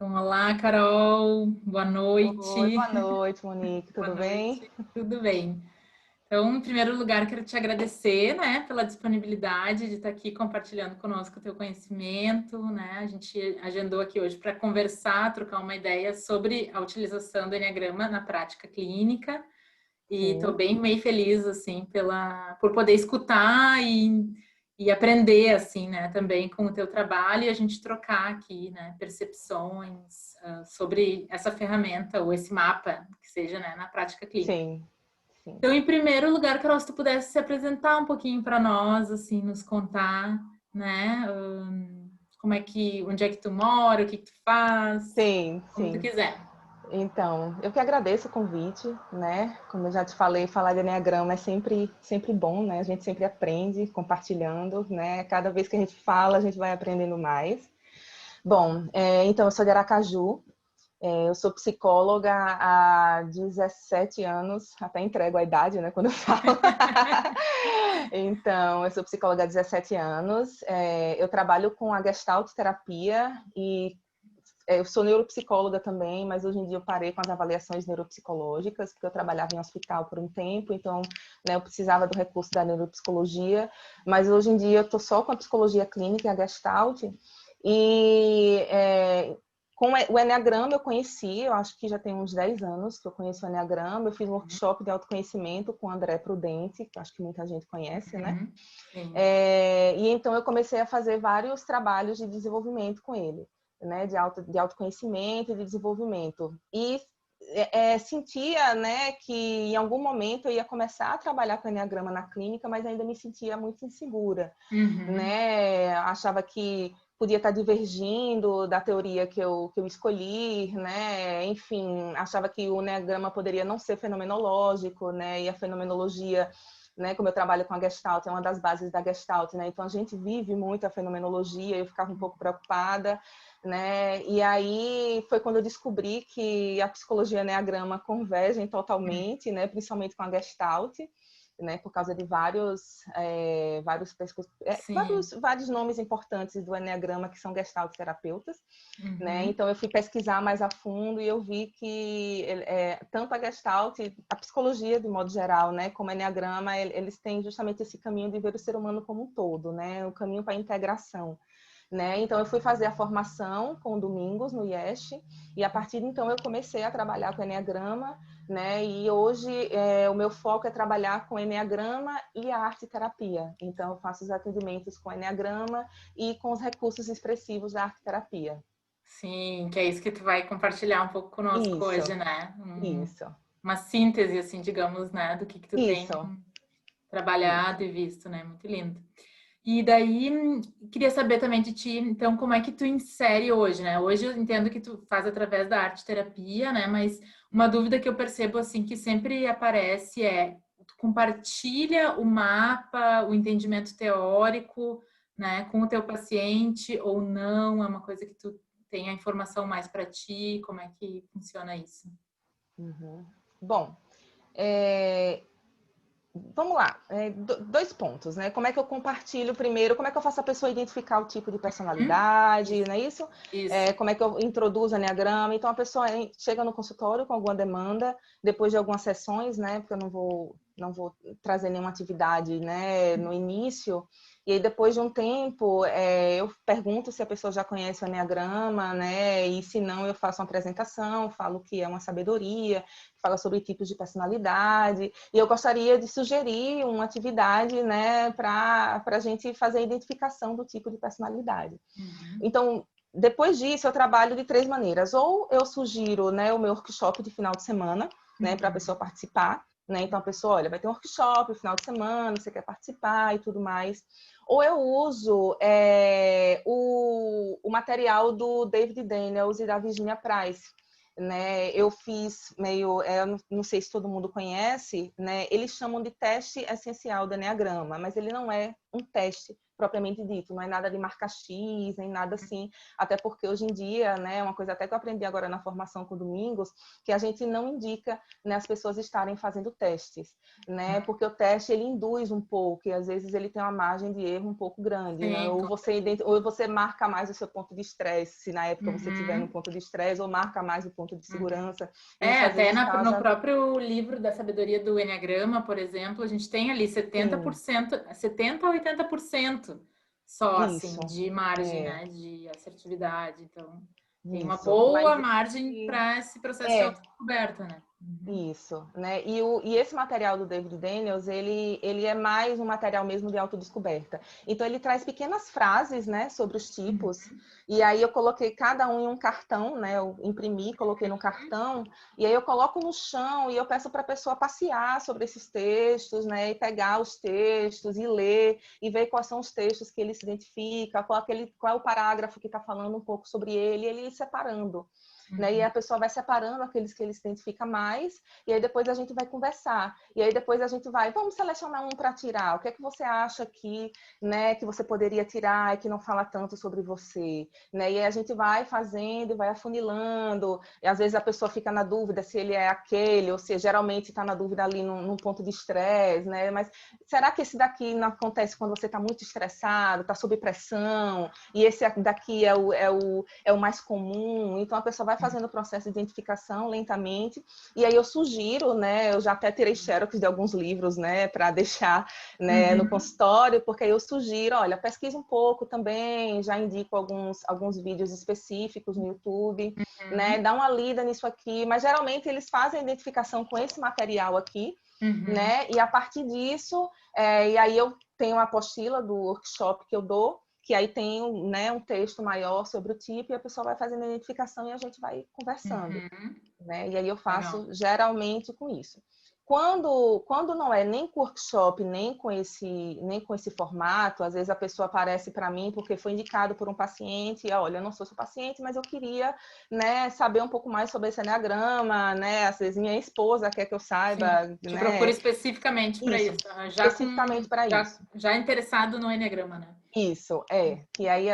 Então, olá, Carol, boa Oi, noite. boa noite, Monique, Boa tudo bem? noite, tudo bem? Então, em primeiro lugar, quero te agradecer, né, pela disponibilidade de estar aqui compartilhando conosco o teu conhecimento, né? A gente agendou aqui hoje para conversar, trocar uma ideia sobre a utilização do Enneagrama na prática clínica. E estou Sim, bem feliz, assim, por poder escutar e aprender, assim, né, também com o teu trabalho e a gente trocar aqui, né, percepções sobre essa ferramenta ou esse mapa, que seja, né, na prática clínica. sim, sim. Então, em primeiro lugar, Carol, se tu pudesse se apresentar um pouquinho para nós, assim, nos contar, né, onde é que tu mora, o que que tu faz, Sim, como tu sim. quiser. Então, eu que agradeço o convite, né? Como eu já te falei, falar de Enneagrama é sempre bom, né? A gente sempre aprende compartilhando, né? Cada vez que a gente fala, a gente vai aprendendo mais. Bom, então eu sou de Aracaju. Eu sou psicóloga há 17 anos, até entrego a idade, né, quando eu falo. Então, eu sou psicóloga há 17 anos, eu trabalho com a Gestalt terapia e eu sou neuropsicóloga também, mas hoje em dia eu parei com as avaliações neuropsicológicas, porque eu trabalhava em hospital por um tempo, então, né, eu precisava do recurso da neuropsicologia, mas hoje em dia eu estou só com a psicologia clínica e a Gestalt, e com o Enneagrama eu conheci, eu acho que já tem uns 10 anos que eu conheço o Enneagrama, eu fiz um workshop de autoconhecimento com o André Prudente, que acho que muita gente conhece, né? Uhum. Sim. E então eu comecei a fazer vários trabalhos de desenvolvimento com ele, né? De autoconhecimento e de desenvolvimento. E sentia, né, que em algum momento eu ia começar a trabalhar com o Enneagrama na clínica, mas ainda me sentia muito insegura, Uhum. né? Achava que podia estar divergindo da teoria que eu escolhi, né? Enfim, achava que o Enneagrama poderia não ser fenomenológico, né? E a fenomenologia, né, como eu trabalho com a Gestalt, é uma das bases da Gestalt, né? Então a gente vive muito a fenomenologia, eu ficava um pouco preocupada, né? E aí foi quando eu descobri que a psicologia e o Enneagrama convergem totalmente, né? Principalmente com a Gestalt, né, por causa de Sim. vários nomes importantes do Enneagrama que são Gestalt terapeutas, né? Uhum. Então eu fui pesquisar mais a fundo e eu vi que tanto a Gestalt, a psicologia de modo geral, né, como o Enneagrama, eles têm justamente esse caminho de ver o ser humano como um todo, né, o caminho para a integração. Né? Então eu fui fazer a formação com o Domingos no IESH e a partir de então eu comecei a trabalhar com o Enneagrama, né? E hoje o meu foco é trabalhar com Enneagrama e a arte terapia. Então eu faço os atendimentos com Enneagrama e com os recursos expressivos da arte terapia. Sim, que é isso que tu vai compartilhar um pouco conosco hoje, Isso, né? isso, Uma síntese, assim, digamos, né, do que tu tem isso, trabalhado isso. e visto, né? Muito lindo. E daí, queria saber também de ti, então, como é que tu insere hoje, né? Hoje eu entendo que tu faz através da arte terapia, né? Mas uma dúvida que eu percebo, assim, que sempre aparece é, tu compartilha o mapa, o entendimento teórico, né, com o teu paciente ou não? É uma coisa que tu tem a informação mais para ti? Como é que funciona isso? Uhum. Bom, é, vamos lá, dois pontos, né? Como é que eu compartilho primeiro, como é que eu faço a pessoa identificar o tipo de personalidade, Isso, não é isso? isso. Como é que eu introduzo o Enneagrama? Então a pessoa chega no consultório com alguma demanda, depois de algumas sessões, né? Porque eu não vou trazer nenhuma atividade, né, no início. E aí, depois de um tempo, eu pergunto se a pessoa já conhece o Enneagrama, né? E se não, eu faço uma apresentação, falo que é uma sabedoria, fala sobre tipos de personalidade. E eu gostaria de sugerir uma atividade, né, para a gente fazer a identificação do tipo de personalidade. Uhum. Então, depois disso, eu trabalho de três maneiras. Ou eu sugiro, né, o meu workshop de final de semana, né, para a Uhum. pessoa participar. Né? Então, a pessoa, olha, vai ter um workshop no final de semana, você quer participar e tudo mais. Ou eu uso o material do David Daniels e da Virginia Price. Né? Eu fiz meio, eu não sei se todo mundo conhece, né? Eles chamam de teste essencial do Enneagrama, mas ele não é um teste propriamente dito, não é nada de marca X, nem nada assim, até porque hoje em dia, né, uma coisa até que eu aprendi agora na formação com o Domingos, que a gente não indica, né, as pessoas estarem fazendo testes, né, porque o teste ele induz um pouco, e às vezes ele tem uma margem de erro um pouco grande, né, Sim, ou você marca mais o seu ponto de estresse, se na época você tiver no uhum. ponto de estresse, ou marca mais o ponto de Uhum. segurança, e isso às Até vezes no causa, próprio livro da sabedoria do Eneagrama, por exemplo, a gente tem ali sim, 70%, 70 a 80% só, assim, isso, de margem, é, né, de assertividade. Então, tem uma isso, boa mas margem para esse processo de é, autodescoberta, né? Uhum. isso, né? E esse material do David Daniels, ele é mais um material mesmo de autodescoberta. Então, ele traz pequenas frases, né, sobre os Uhum. tipos, e aí eu coloquei cada um em um cartão, né? Eu imprimi, coloquei no cartão, e aí eu coloco no chão e eu peço para a pessoa passear sobre esses textos, né? E pegar os textos e ler, e ver quais são os textos que ele se identifica, qual é o parágrafo que está falando um pouco sobre ele, e ele ir separando. Né? E Uhum. a pessoa vai separando aqueles que ele se identifica mais, e aí depois a gente vai conversar. E aí depois a gente vai, vamos selecionar um para tirar. O que é que você acha aqui, né, que você poderia tirar e que não fala tanto sobre você? Né? E aí a gente vai fazendo, vai afunilando, e às vezes a pessoa fica na dúvida se ele é aquele, ou se geralmente está na dúvida ali num ponto de estresse, né? Mas será que esse daqui não acontece quando você está muito estressado, está sob pressão, e esse daqui é o mais comum? Então a pessoa vai fazendo o processo de identificação lentamente, e aí eu sugiro, né, eu já até tirei xerox de alguns livros, né, para deixar, né, no Uhum. consultório, porque aí eu sugiro, olha, pesquisa um pouco também, já indico alguns vídeos específicos no YouTube, né, Uhum. dá uma lida nisso aqui, mas geralmente eles fazem a identificação com esse material aqui, Uhum. né, e a partir disso, e aí eu tenho a apostila do workshop que eu dou, que aí tem, né, um texto maior sobre o tipo, e a pessoa vai fazendo a identificação e a gente vai conversando, Uhum. né? E aí eu Legal. faço geralmente com isso. Quando não é nem com workshop, nem com esse formato, às vezes a pessoa aparece para mim porque foi indicado por um paciente, e olha, eu não sou seu paciente, mas eu queria, né, saber um pouco mais sobre esse eneagrama, né? Às vezes minha esposa quer que eu Sim, saiba, te procura né? especificamente para Isso, isso, especificamente para já, isso. já interessado no Eneagrama, né? Isso, é. Que aí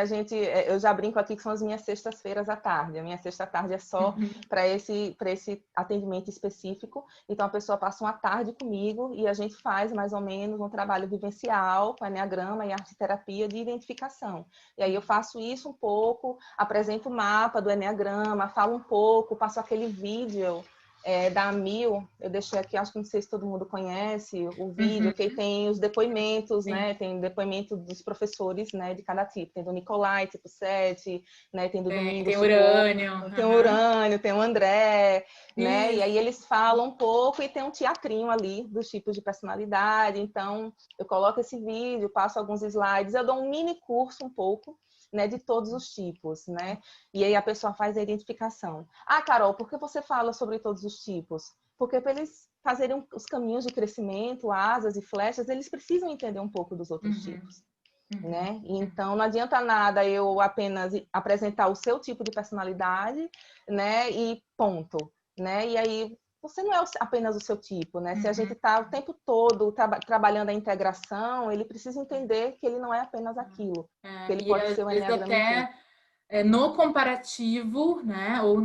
eu já brinco aqui que são as minhas sextas-feiras à tarde. A minha sexta tarde é só Uhum. para esse atendimento específico. Então a pessoa passa uma tarde comigo e a gente faz mais ou menos um trabalho vivencial com eneagrama e arte-terapia de identificação. E aí eu faço isso um pouco, apresento o mapa do eneagrama, falo um pouco, passo aquele vídeo da Amil, eu deixei aqui, acho que não sei se todo mundo conhece o vídeo, que Uhum. tem os depoimentos, Sim. né? Tem depoimento dos professores, né, de cada tipo. Tem do Nicolai, tipo 7, né? Tem do Tem Domingos, tipo 8, urânio. tem o Uhum. Urânio, tem o André, né? E aí Isso. eles falam um pouco e tem um teatrinho ali dos tipos de personalidade. Então, eu coloco esse vídeo, passo alguns slides, eu dou um mini curso um pouco, né, de todos os tipos, né? E aí a pessoa faz a identificação. Ah, Carol, por que você fala sobre todos os tipos? Porque para eles fazerem os caminhos de crescimento, asas e flechas, eles precisam entender um pouco dos outros Uhum. tipos, Uhum. né? Então não adianta nada eu apenas apresentar o seu tipo de personalidade, né? E ponto, né? E aí você não é apenas o seu tipo, né? Se a gente Uhum. está o tempo todo trabalhando a integração, ele precisa entender que ele não é apenas aquilo, que ele E pode às ser o vezes enneagrama inteiro. até no comparativo, né, ou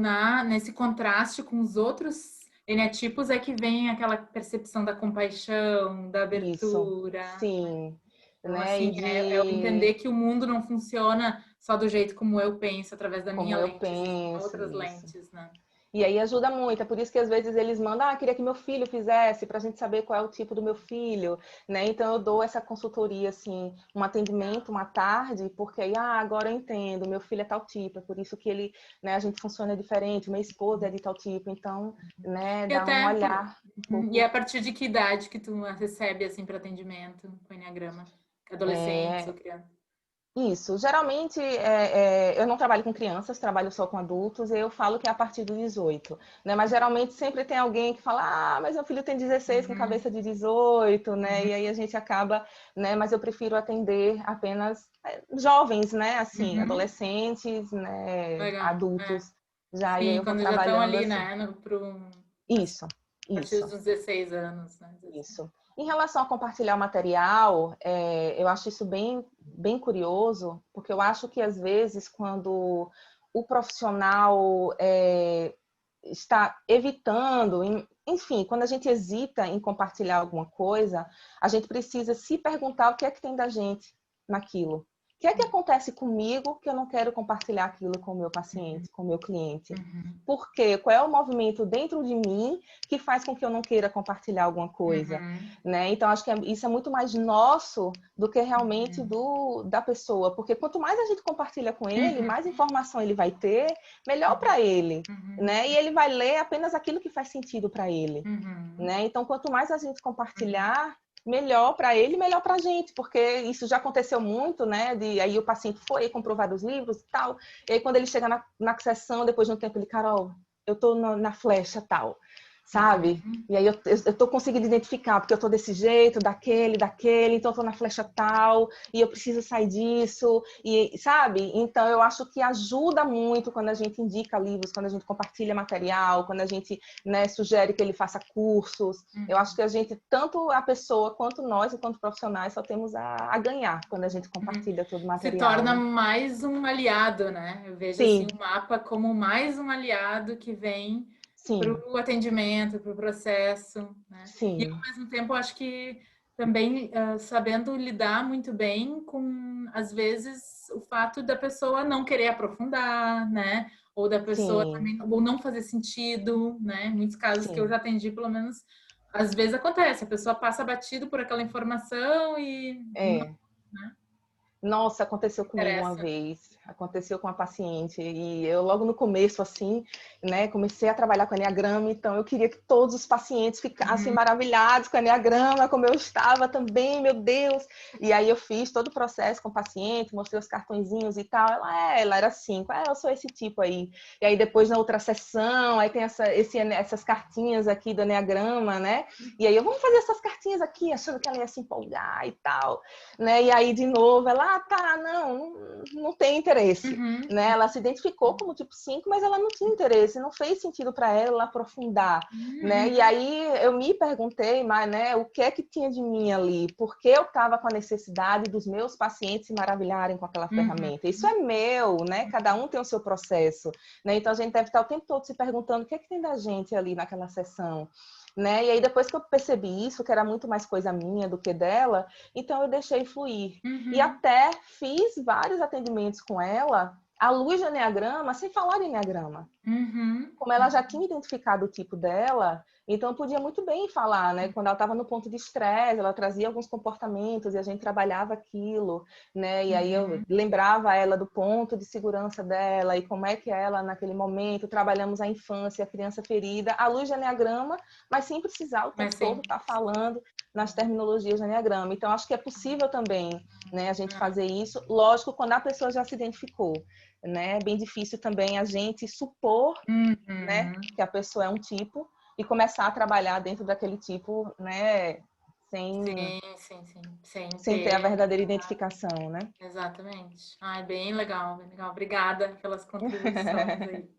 nesse contraste com os outros enetipos é que vem aquela percepção da compaixão, da Isso, abertura. sim, Então, né? E assim, é eu de entender que o mundo não funciona só do jeito como eu penso, através da minha como eu lente, existem penso outras isso. lentes, né? E aí ajuda muito, é por isso que às vezes eles mandam, queria que meu filho fizesse, para a gente saber qual é o tipo do meu filho, né? Então eu dou essa consultoria, assim, um atendimento uma tarde, porque aí, agora eu entendo, meu filho é tal tipo, é por isso que ele, né, a gente funciona diferente, minha esposa é de tal tipo, então, né, E dá um até, olhar um e pouco. a partir de que idade que tu recebe, assim, para atendimento com Enneagrama? Adolescentes ou crianças? Isso, geralmente eu não trabalho com crianças, trabalho só com adultos, e eu falo que é a partir do 18, né? Mas geralmente sempre tem alguém que fala, mas meu filho tem 16 com Uhum, cabeça de 18, né? uhum, E aí a gente acaba, né? Mas eu prefiro atender apenas jovens, né? Assim, uhum. adolescentes, né? Legal. É. Adultos, já, e aí Sim, eu vou quando já estão trabalhando ali, assim. né, a Isso, partir isso. dos 16 anos, né? 17. Isso. Em relação a compartilhar o material, eu acho isso bem curioso, porque eu acho que às vezes quando o profissional está evitando, enfim, quando a gente hesita em compartilhar alguma coisa, a gente precisa se perguntar o que é que tem da gente naquilo. O que é que acontece comigo que eu não quero compartilhar aquilo com o meu paciente, com o meu cliente? Por quê? Qual é o movimento dentro de mim que faz com que eu não queira compartilhar alguma coisa? Né? Então, acho que isso é muito mais nosso do que realmente da pessoa. Porque quanto mais a gente compartilha com ele, mais informação ele vai ter, melhor para ele. Né? E ele vai ler apenas aquilo que faz sentido para ele. Né? Então, quanto mais a gente compartilhar, melhor para ele, melhor para a gente, porque isso já aconteceu muito, né? Aí o paciente foi, comprou vários livros e tal, e aí quando ele chega na sessão, depois de um tempo, ele, Carol, eu tô na flecha tal, sabe? E aí eu tô conseguindo identificar, porque eu tô desse jeito, daquele, então eu tô na flecha tal, e eu preciso sair disso, e sabe? Então eu acho que ajuda muito quando a gente indica livros, quando a gente compartilha material, quando a gente, né, sugere que ele faça cursos. Eu acho que a gente, tanto a pessoa quanto nós, enquanto profissionais, só temos a ganhar quando a gente compartilha todo o Se material, torna né? mais um aliado, né? Eu vejo assim Sim, o mapa como mais um aliado que vem para sim, o atendimento, para o processo, né? E ao sim, mesmo tempo, eu acho que também sabendo lidar muito bem com, às vezes, o fato da pessoa não querer aprofundar, né? Ou da pessoa sim, também, ou não fazer sentido, né? Em muitos casos que eu sim. já atendi, pelo menos, às vezes acontece, a pessoa passa batido por aquela informação e não, É. né? Nossa, aconteceu comigo uma Interessa. vez, aconteceu com uma paciente, e eu logo no começo, assim, né, comecei a trabalhar com Enneagrama, então eu queria que todos os pacientes ficassem maravilhados com o Enneagrama, como eu estava também, meu Deus. E aí eu fiz todo o processo com o paciente, mostrei os cartõezinhos e tal, ela era 5, eu sou esse tipo aí. E aí depois na outra sessão, aí tem essas cartinhas aqui do Enneagrama, né, e aí vamos fazer essas cartinhas aqui, achando que ela ia se empolgar e tal, né, e aí de novo ela, tá, não tem interesse, né? Ela se identificou como tipo 5, mas ela não tinha interesse, não fez sentido para ela aprofundar, né? E aí eu me perguntei, mas, né, o que é que tinha de mim ali? Por que eu estava com a necessidade dos meus pacientes se maravilharem com aquela ferramenta? Isso é meu, né? Cada um tem o seu processo, né? Então a gente deve estar o tempo todo se perguntando o que é que tem da gente ali naquela sessão, né? E aí depois que eu percebi isso, que era muito mais coisa minha do que dela, então eu deixei fluir. E até fiz vários atendimentos com ela à luz do Enneagrama, sem falar de Enneagrama. Como ela já tinha identificado o tipo dela, então eu podia muito bem falar, né? Quando ela estava no ponto de estresse, ela trazia alguns comportamentos e a gente trabalhava aquilo, né? E aí eu lembrava ela do ponto de segurança dela e como é que ela, naquele momento, trabalhamos a infância, a criança ferida, à luz de Enneagrama, mas sem precisar o tempo Mas todo sim. estar falando nas terminologias de Enneagrama. Então, acho que é possível também, né, a gente fazer isso, lógico, quando a pessoa já se identificou, né? É bem difícil também a gente supor, né, que a pessoa é um tipo e começar a trabalhar dentro daquele tipo, né, sem, Sim, sim, sim. Sem sem ter a ter. verdadeira identificação, né? Exatamente. Ai, bem legal, bem legal. Obrigada pelas contribuições aí.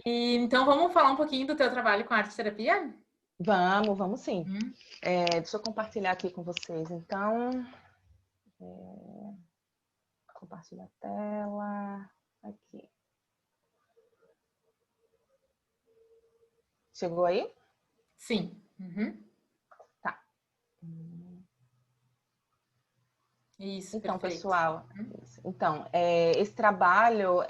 E então vamos falar um pouquinho do teu trabalho com arte terapia? Vamos sim. Deixa eu compartilhar aqui com vocês. Então, compartilhar a tela. Aqui. Chegou aí? Sim. Tá. Isso, Então, perfeito. pessoal, então, esse trabalho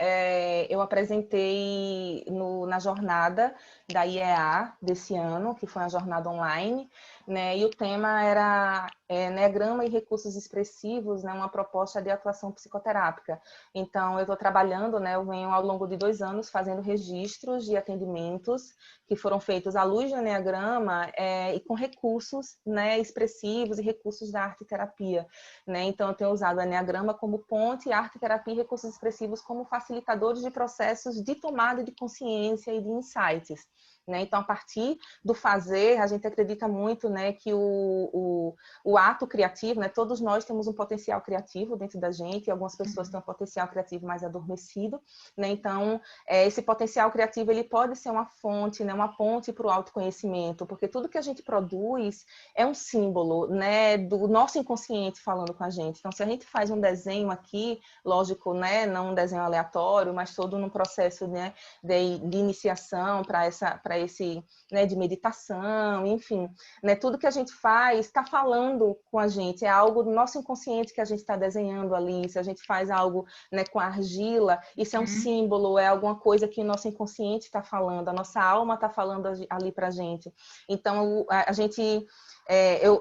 eu apresentei na jornada da IEA desse ano, que foi uma jornada online, né? E o tema era Enneagrama e recursos expressivos, né? Uma proposta de atuação psicoterápica. Então, eu estou trabalhando, né? Eu venho ao longo de 2 anos fazendo registros de atendimentos que foram feitos à luz do Enneagrama e com recursos, né? Expressivos e recursos da arte terapia, né? Então, eu tenho usado o Enneagrama como ponte, arte, terapia e recursos expressivos como facilitadores de processos de tomada de consciência e de insights. né? Então, a partir do fazer, a gente acredita muito, né, que o ato criativo, né, todos nós temos um potencial criativo dentro da gente, e algumas pessoas têm um potencial criativo mais adormecido, né? Então, esse potencial criativo, ele pode ser uma fonte, né, uma ponte para o autoconhecimento, porque tudo que a gente produz é um símbolo, né, do nosso inconsciente falando com a gente. Então, se a gente faz um desenho aqui, lógico, né, não um desenho aleatório, mas todo num processo, né, de iniciação para esse, né, de meditação, enfim, né, tudo que a gente faz está falando com a gente, é algo do nosso inconsciente que a gente está desenhando ali. Se a gente faz algo, né, com argila, isso é um símbolo, é alguma coisa que o nosso inconsciente está falando, a nossa alma está falando ali para a gente. Então, a gente...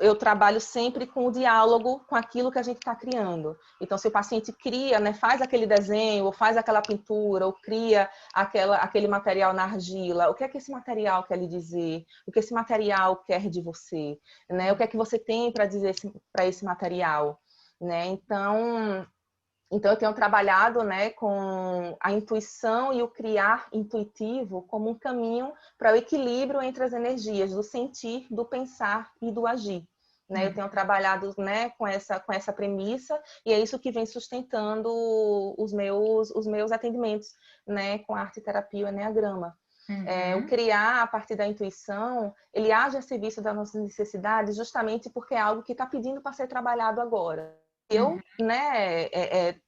eu trabalho sempre com o diálogo com aquilo que a gente está criando. Então, se o paciente cria, né, faz aquele desenho, ou faz aquela pintura, ou cria aquele material na argila, o que é que esse material quer lhe dizer? O que esse material quer de você? Né? O que é que você tem para dizer para esse material? Né? Então, eu tenho trabalhado, né, com a intuição e o criar intuitivo como um caminho para o equilíbrio entre as energias do sentir, do pensar e do agir. Né? Eu tenho trabalhado, né, com essa premissa, e é isso que vem sustentando os meus atendimentos, né, com a arte terapia e o eneagrama. O criar a partir da intuição, ele age a serviço das nossas necessidades justamente porque é algo que está pedindo para ser trabalhado agora. Eu, né,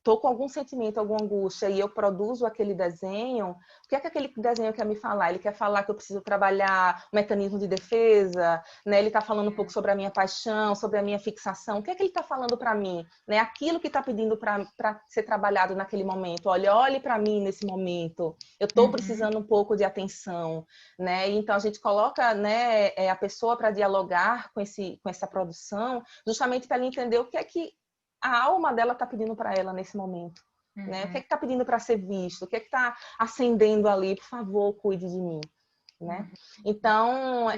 tô com algum sentimento, alguma angústia, e eu produzo aquele desenho, o que é que aquele desenho quer me falar? Ele quer falar que eu preciso trabalhar o mecanismo de defesa, né? Ele está falando um pouco sobre a minha paixão, sobre a minha fixação. O que é que ele está falando para mim? Né? Aquilo que está pedindo para ser trabalhado naquele momento. Olha, olhe para mim nesse momento. Eu estou precisando um pouco de atenção, né? Então a gente coloca, né, a pessoa para dialogar com essa produção, justamente para ela entender o que é que a alma dela está pedindo para ela nesse momento, né? O que é que está pedindo para ser visto? O que é que está acendendo ali? Por favor, cuide de mim, né? Então,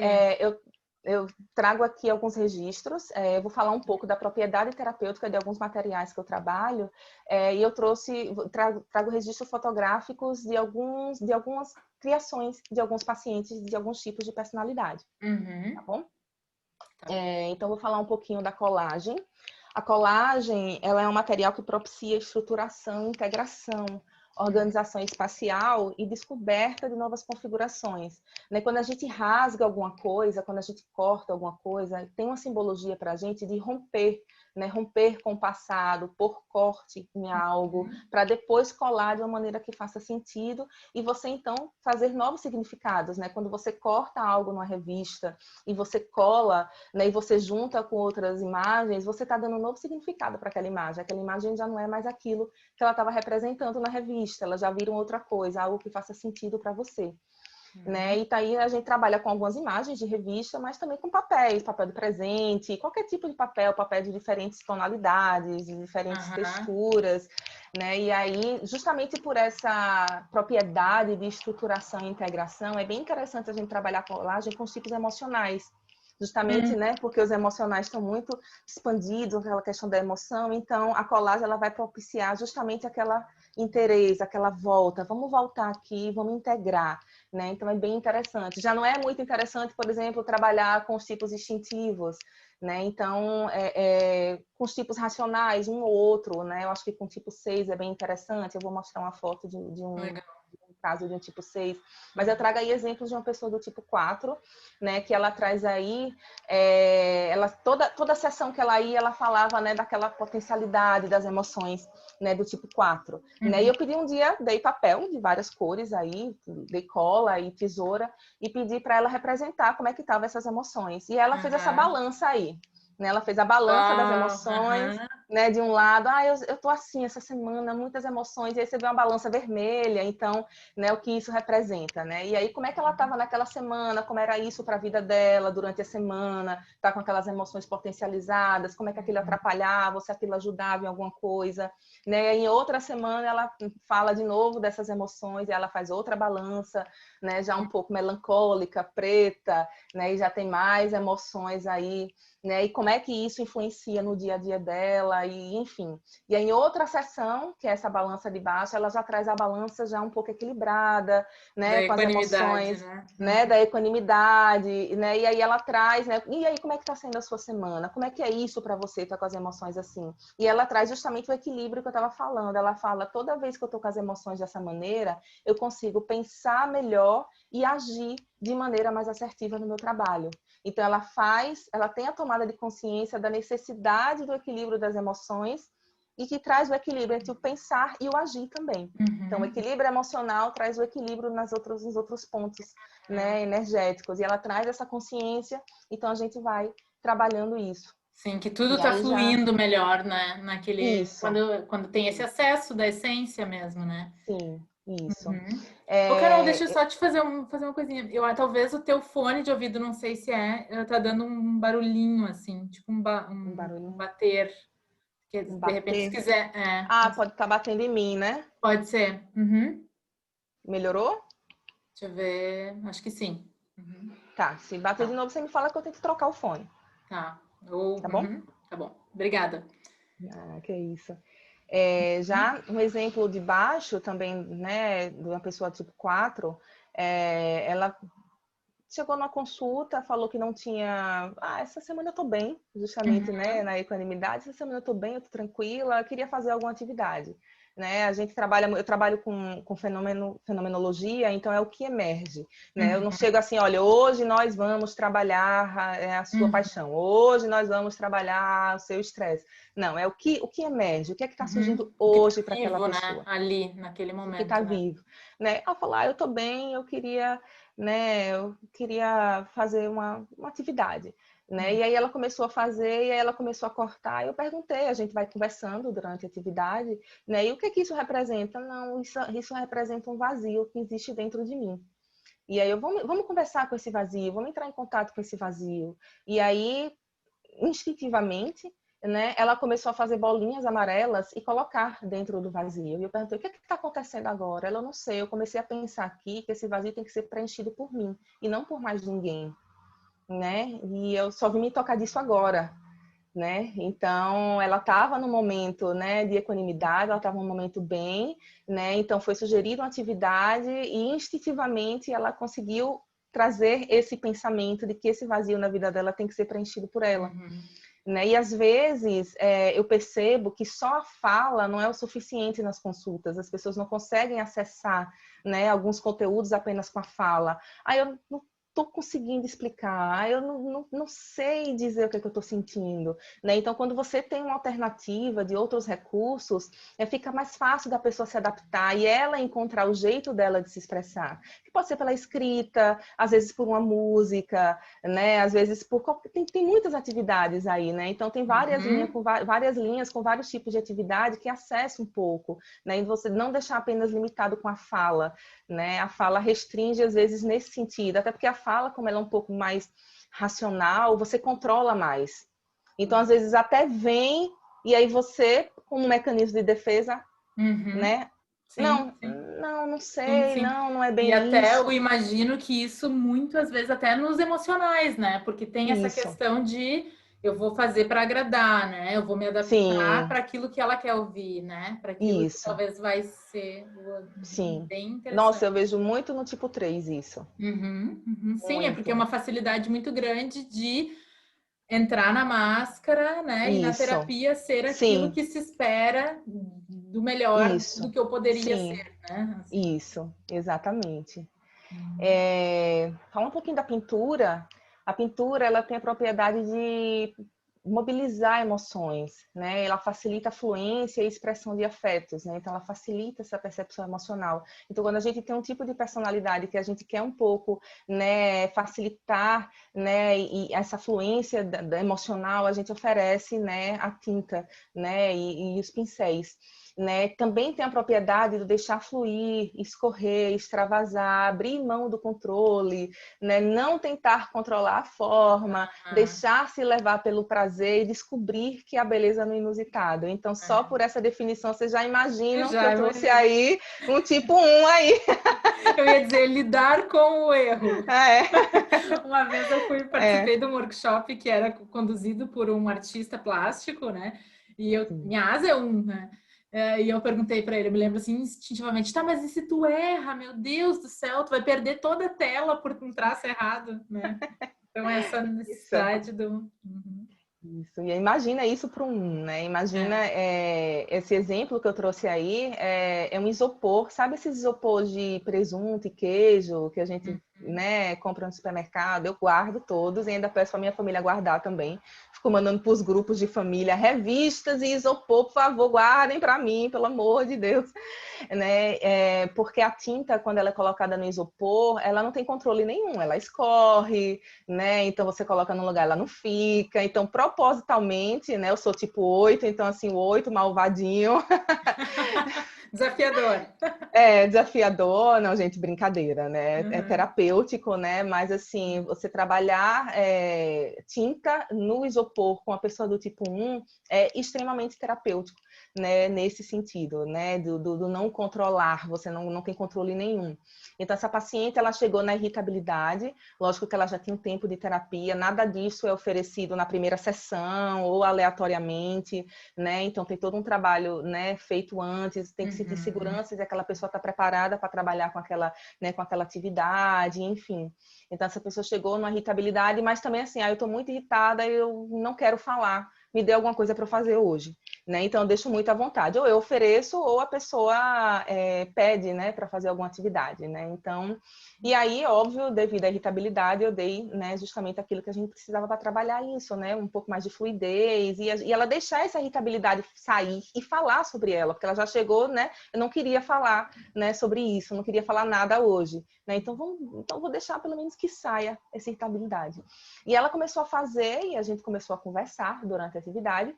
eu trago aqui alguns registros, eu vou falar um pouco da propriedade terapêutica de alguns materiais que eu trabalho, e eu trago registros fotográficos de algumas criações de alguns pacientes de alguns tipos de personalidade, tá bom? Então, vou falar um pouquinho da colagem. A colagem, ela é um material que propicia estruturação, integração, organização espacial e descoberta de novas configurações. Né? Quando a gente rasga alguma coisa, quando a gente corta alguma coisa, tem uma simbologia para a gente de romper, né? Romper com o passado, pôr corte em algo, para depois colar de uma maneira que faça sentido e você, então, fazer novos significados. Né? Quando você corta algo numa revista e você cola, né, e você junta com outras imagens, você está dando um novo significado para aquela imagem. Aquela imagem já não é mais aquilo que ela estava representando na revista, ela já vira outra coisa, algo que faça sentido para você. Né? E daí a gente trabalha com algumas imagens de revista, mas também com papéis, papel de presente, qualquer tipo de papel, papel de diferentes tonalidades, de diferentes texturas, né? E aí, justamente por essa propriedade de estruturação e integração, é bem interessante a gente trabalhar a colagem com os tipos emocionais. Justamente, né, porque os emocionais estão muito expandidos, aquela questão da emoção, então a colagem ela vai propiciar justamente aquela interesse, aquela volta, vamos voltar aqui, vamos integrar, né? Então é bem interessante. Já não é muito interessante, por exemplo, trabalhar com os tipos instintivos, né? Então, com os tipos racionais, um ou outro, né? Eu acho que com o tipo 6 é bem interessante. Eu vou mostrar uma foto de um caso de um tipo 6, mas eu trago aí exemplos de uma pessoa do tipo 4, né, que ela traz aí, toda a sessão que ela ia, ela falava, né, daquela potencialidade das emoções, né, do tipo 4, né, e eu pedi um dia, dei papel de várias cores aí, dei cola e tesoura, e pedi para ela representar como é que estavam essas emoções, e ela fez essa balança aí, né, ela fez a balança das emoções, né, de um lado, eu tô assim essa semana, muitas emoções, e aí você vê uma balança vermelha, então, né, o que isso representa, né, e aí como é que ela estava naquela semana, como era isso para a vida dela durante a semana, tá com aquelas emoções potencializadas, como é que aquilo atrapalhava, se aquilo ajudava em alguma coisa, né, em outra semana ela fala de novo dessas emoções, e ela faz outra balança, né, já um pouco melancólica, preta, né, e já tem mais emoções aí, né? E como é que isso influencia no dia a dia dela, e enfim. E aí, em outra sessão, que é essa balança de baixo, ela já traz a balança já um pouco equilibrada, Da né? Com as equanimidade, emoções, né? né? Da equanimidade, né? E aí ela traz, né? E aí, como é que tá sendo a sua semana? Como é que é isso para você, tá com as emoções assim? E ela traz justamente o equilíbrio que eu estava falando. Ela fala, toda vez que eu tô com as emoções dessa maneira, eu consigo pensar melhor e agir de maneira mais assertiva no meu trabalho. Então, ela tem a tomada de consciência da necessidade do equilíbrio das emoções e que traz o equilíbrio entre o pensar e o agir também. Então, o equilíbrio emocional traz o equilíbrio nos outros pontos, né, energéticos. E ela traz essa consciência, então a gente vai trabalhando isso. Sim, que tudo E está aí já... fluindo melhor, né? Isso. Quando tem esse acesso da essência mesmo, né? Sim, isso. Uhum. Ô, Carol, deixa eu só te fazer uma coisinha. Talvez o teu fone de ouvido, não sei se tá dando um barulhinho, assim, tipo Um um barulho, bater. Que, um de repente, se bater. quiser. Ah, pode estar batendo em mim, né? Pode ser. Uhum. Melhorou? Deixa eu ver. Acho que sim. Uhum. Tá, se bater de Tá, novo, você me fala que eu tenho que trocar o fone, tá. tá bom? Tá bom. Obrigada. Ah, que isso. Já um exemplo de baixo também, né, de uma pessoa tipo 4, ela chegou numa consulta, falou que não tinha... Ah, essa semana eu tô bem, justamente, né, Uhum. na equanimidade. Essa semana eu tô bem, eu tô tranquila, eu queria fazer alguma atividade. Né? Eu trabalho com fenomenologia, então é o que emerge. Né? Eu não Uhum. chego assim, olha, hoje nós vamos trabalhar a sua Uhum. paixão, hoje nós vamos trabalhar o seu estresse. Não, é o que emerge, o que é que está surgindo O que tá hoje para aquela vivo, né? pessoa. Ali, naquele O que está momento, né? vivo, né? Ela falou, eu estou bem, eu queria fazer uma atividade, né? E aí ela começou a fazer, e aí ela começou a cortar. Eu perguntei, a gente vai conversando durante a atividade, né? E o que isso representa? Não, isso representa um vazio que existe dentro de mim. E aí vamos conversar com esse vazio, vamos entrar em contato com esse vazio. E aí instintivamente, né, ela começou a fazer bolinhas amarelas e colocar dentro do vazio. E eu perguntei, o que está acontecendo agora? Ela, não sei, eu comecei a pensar aqui que esse vazio tem que ser preenchido por mim e não por mais ninguém, né? E eu só vim me tocar disso agora, né? Então, ela estava no momento, né, de equanimidade, ela estava num momento bem, né? Então, foi sugerida uma atividade e instintivamente ela conseguiu trazer esse pensamento de que esse vazio na vida dela tem que ser preenchido por ela. Uhum. Né? E às vezes eu percebo que só a fala não é o suficiente nas consultas, as pessoas não conseguem acessar, né, alguns conteúdos apenas com a fala. Aí eu não estou conseguindo explicar, eu não sei dizer o que é que eu estou sentindo. Né? Então, quando você tem uma alternativa de outros recursos, fica mais fácil da pessoa se adaptar e ela encontrar o jeito dela de se expressar. Que pode ser pela escrita, às vezes por uma música, né? Às vezes tem muitas atividades aí, né? Então tem várias linhas com vários tipos de atividade que acessa um pouco, né? E você não deixar apenas limitado com a fala, né? A fala restringe às vezes nesse sentido, até porque a fala, como ela é um pouco mais racional, você controla mais. Então às vezes até vem e aí você, como um mecanismo de defesa, Uhum. né? Sim, Não, sim. não Sim, sei, sim. não é E bem até eu isso. imagino que isso muitas vezes até nos emocionais, né? Porque tem essa Isso. questão de eu vou fazer para agradar, né? Eu vou me adaptar Sim, para aquilo que ela quer ouvir, né? Para aquilo que isso. talvez vai ser Sim. bem Nossa, interessante. eu vejo muito no tipo 3 isso. Uhum, uhum. Sim, é porque é Muito. uma facilidade muito grande de entrar na máscara, né? E na Isso. terapia ser aquilo Sim, que se espera do melhor do isso. que eu poderia Sim, ser, né? Assim. isso. Exatamente. Uhum. Fala um pouquinho da pintura. A pintura, ela tem a propriedade de mobilizar emoções, né? Ela facilita a fluência e a expressão de afetos, né? Então ela facilita essa percepção emocional. Então quando a gente tem um tipo de personalidade que a gente quer um pouco, né, facilitar, né, e essa fluência da emocional, a gente oferece, né, a tinta, né, e os pincéis. né? Também tem a propriedade do deixar fluir, escorrer, extravasar, abrir mão do controle, né? Não tentar controlar a forma, deixar-se levar pelo prazer e descobrir que a beleza no inusitado. Então, só por essa definição, vocês já imaginam que eu trouxe aí um tipo 1 aí. Eu ia dizer lidar com o erro. É. Uma vez eu participei de um workshop que era conduzido por um artista plástico, né? E minha asa é 1, né? E eu perguntei para ele, eu me lembro assim, instintivamente, tá, mas e se tu erra? Meu Deus do céu, tu vai perder toda a tela por um traço errado, né? Então, essa necessidade do... Isso, e imagina isso para né? Imagina esse exemplo que eu trouxe aí, é um isopor, sabe esses isopor de presunto e queijo que a gente né, compra no supermercado? Eu guardo todos e ainda peço para minha família guardar também. Fico mandando para os grupos de família revistas e isopor, por favor, guardem para mim, pelo amor de Deus. Né? Porque a tinta, quando ela é colocada no isopor, ela não tem controle nenhum, ela escorre, né? Então você coloca num lugar, ela não fica. Então, propositalmente, né? Eu sou tipo 8, então assim, o 8 malvadinho. Desafiador. Desafiador, não, gente, brincadeira, né? É terapêutico, né? Mas assim, você trabalhar tinta no isopor com a pessoa do tipo 1 é extremamente terapêutico, né? Nesse sentido, né? Do não controlar, você não tem controle nenhum. Então, essa paciente, ela chegou na irritabilidade, lógico que ela já tinha um tempo de terapia, nada disso é oferecido na primeira sessão ou aleatoriamente, né? Então, tem todo um trabalho, né, feito antes, tem que sentir segurança de que aquela pessoa está preparada para trabalhar com aquela, né, com aquela atividade, enfim. Então, essa pessoa chegou numa irritabilidade, mas também assim, eu estou muito irritada, eu não quero falar, me dê alguma coisa para eu fazer hoje, né? Então, eu deixo muito à vontade. Ou eu ofereço, ou a pessoa pede, né, para fazer alguma atividade, né? Então, e aí, óbvio, devido à irritabilidade, eu dei, né, justamente aquilo que a gente precisava para trabalhar isso, né? Um pouco mais de fluidez, e ela deixar essa irritabilidade sair e falar sobre ela, porque ela já chegou, né? Eu não queria falar, né, sobre isso, eu não queria falar nada hoje, né? Então, vou deixar pelo menos que saia essa irritabilidade. E ela começou a fazer, e a gente começou a conversar durante a atividade,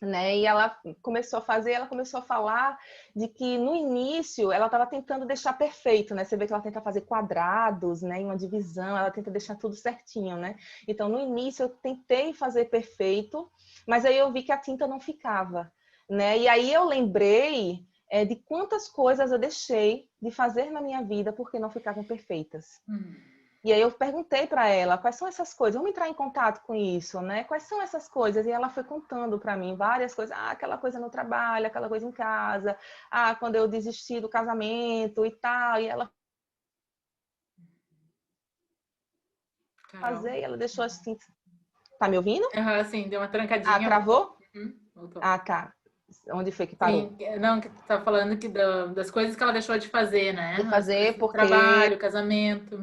né? E ela começou a falar de que no início ela estava tentando deixar perfeito, né? Você vê que ela tenta fazer quadrados, né? Em uma divisão, ela tenta deixar tudo certinho, né? Então, no início eu tentei fazer perfeito, mas aí eu vi que a tinta não ficava, né? E aí eu lembrei de quantas coisas eu deixei de fazer na minha vida porque não ficavam perfeitas. E aí eu perguntei para ela, quais são essas coisas? Vamos entrar em contato com isso, né? Quais são essas coisas? E ela foi contando para mim várias coisas. Aquela coisa no trabalho, aquela coisa em casa. Quando eu desisti do casamento e tal. E ela fazer, e ela deixou assim. Tá me ouvindo? Sim, deu uma trancadinha. Travou? Voltou. Tá. Onde foi que parou? Sim, não, que tu tá falando das coisas que ela deixou de fazer, né? De As coisas fazer do porque trabalho, casamento.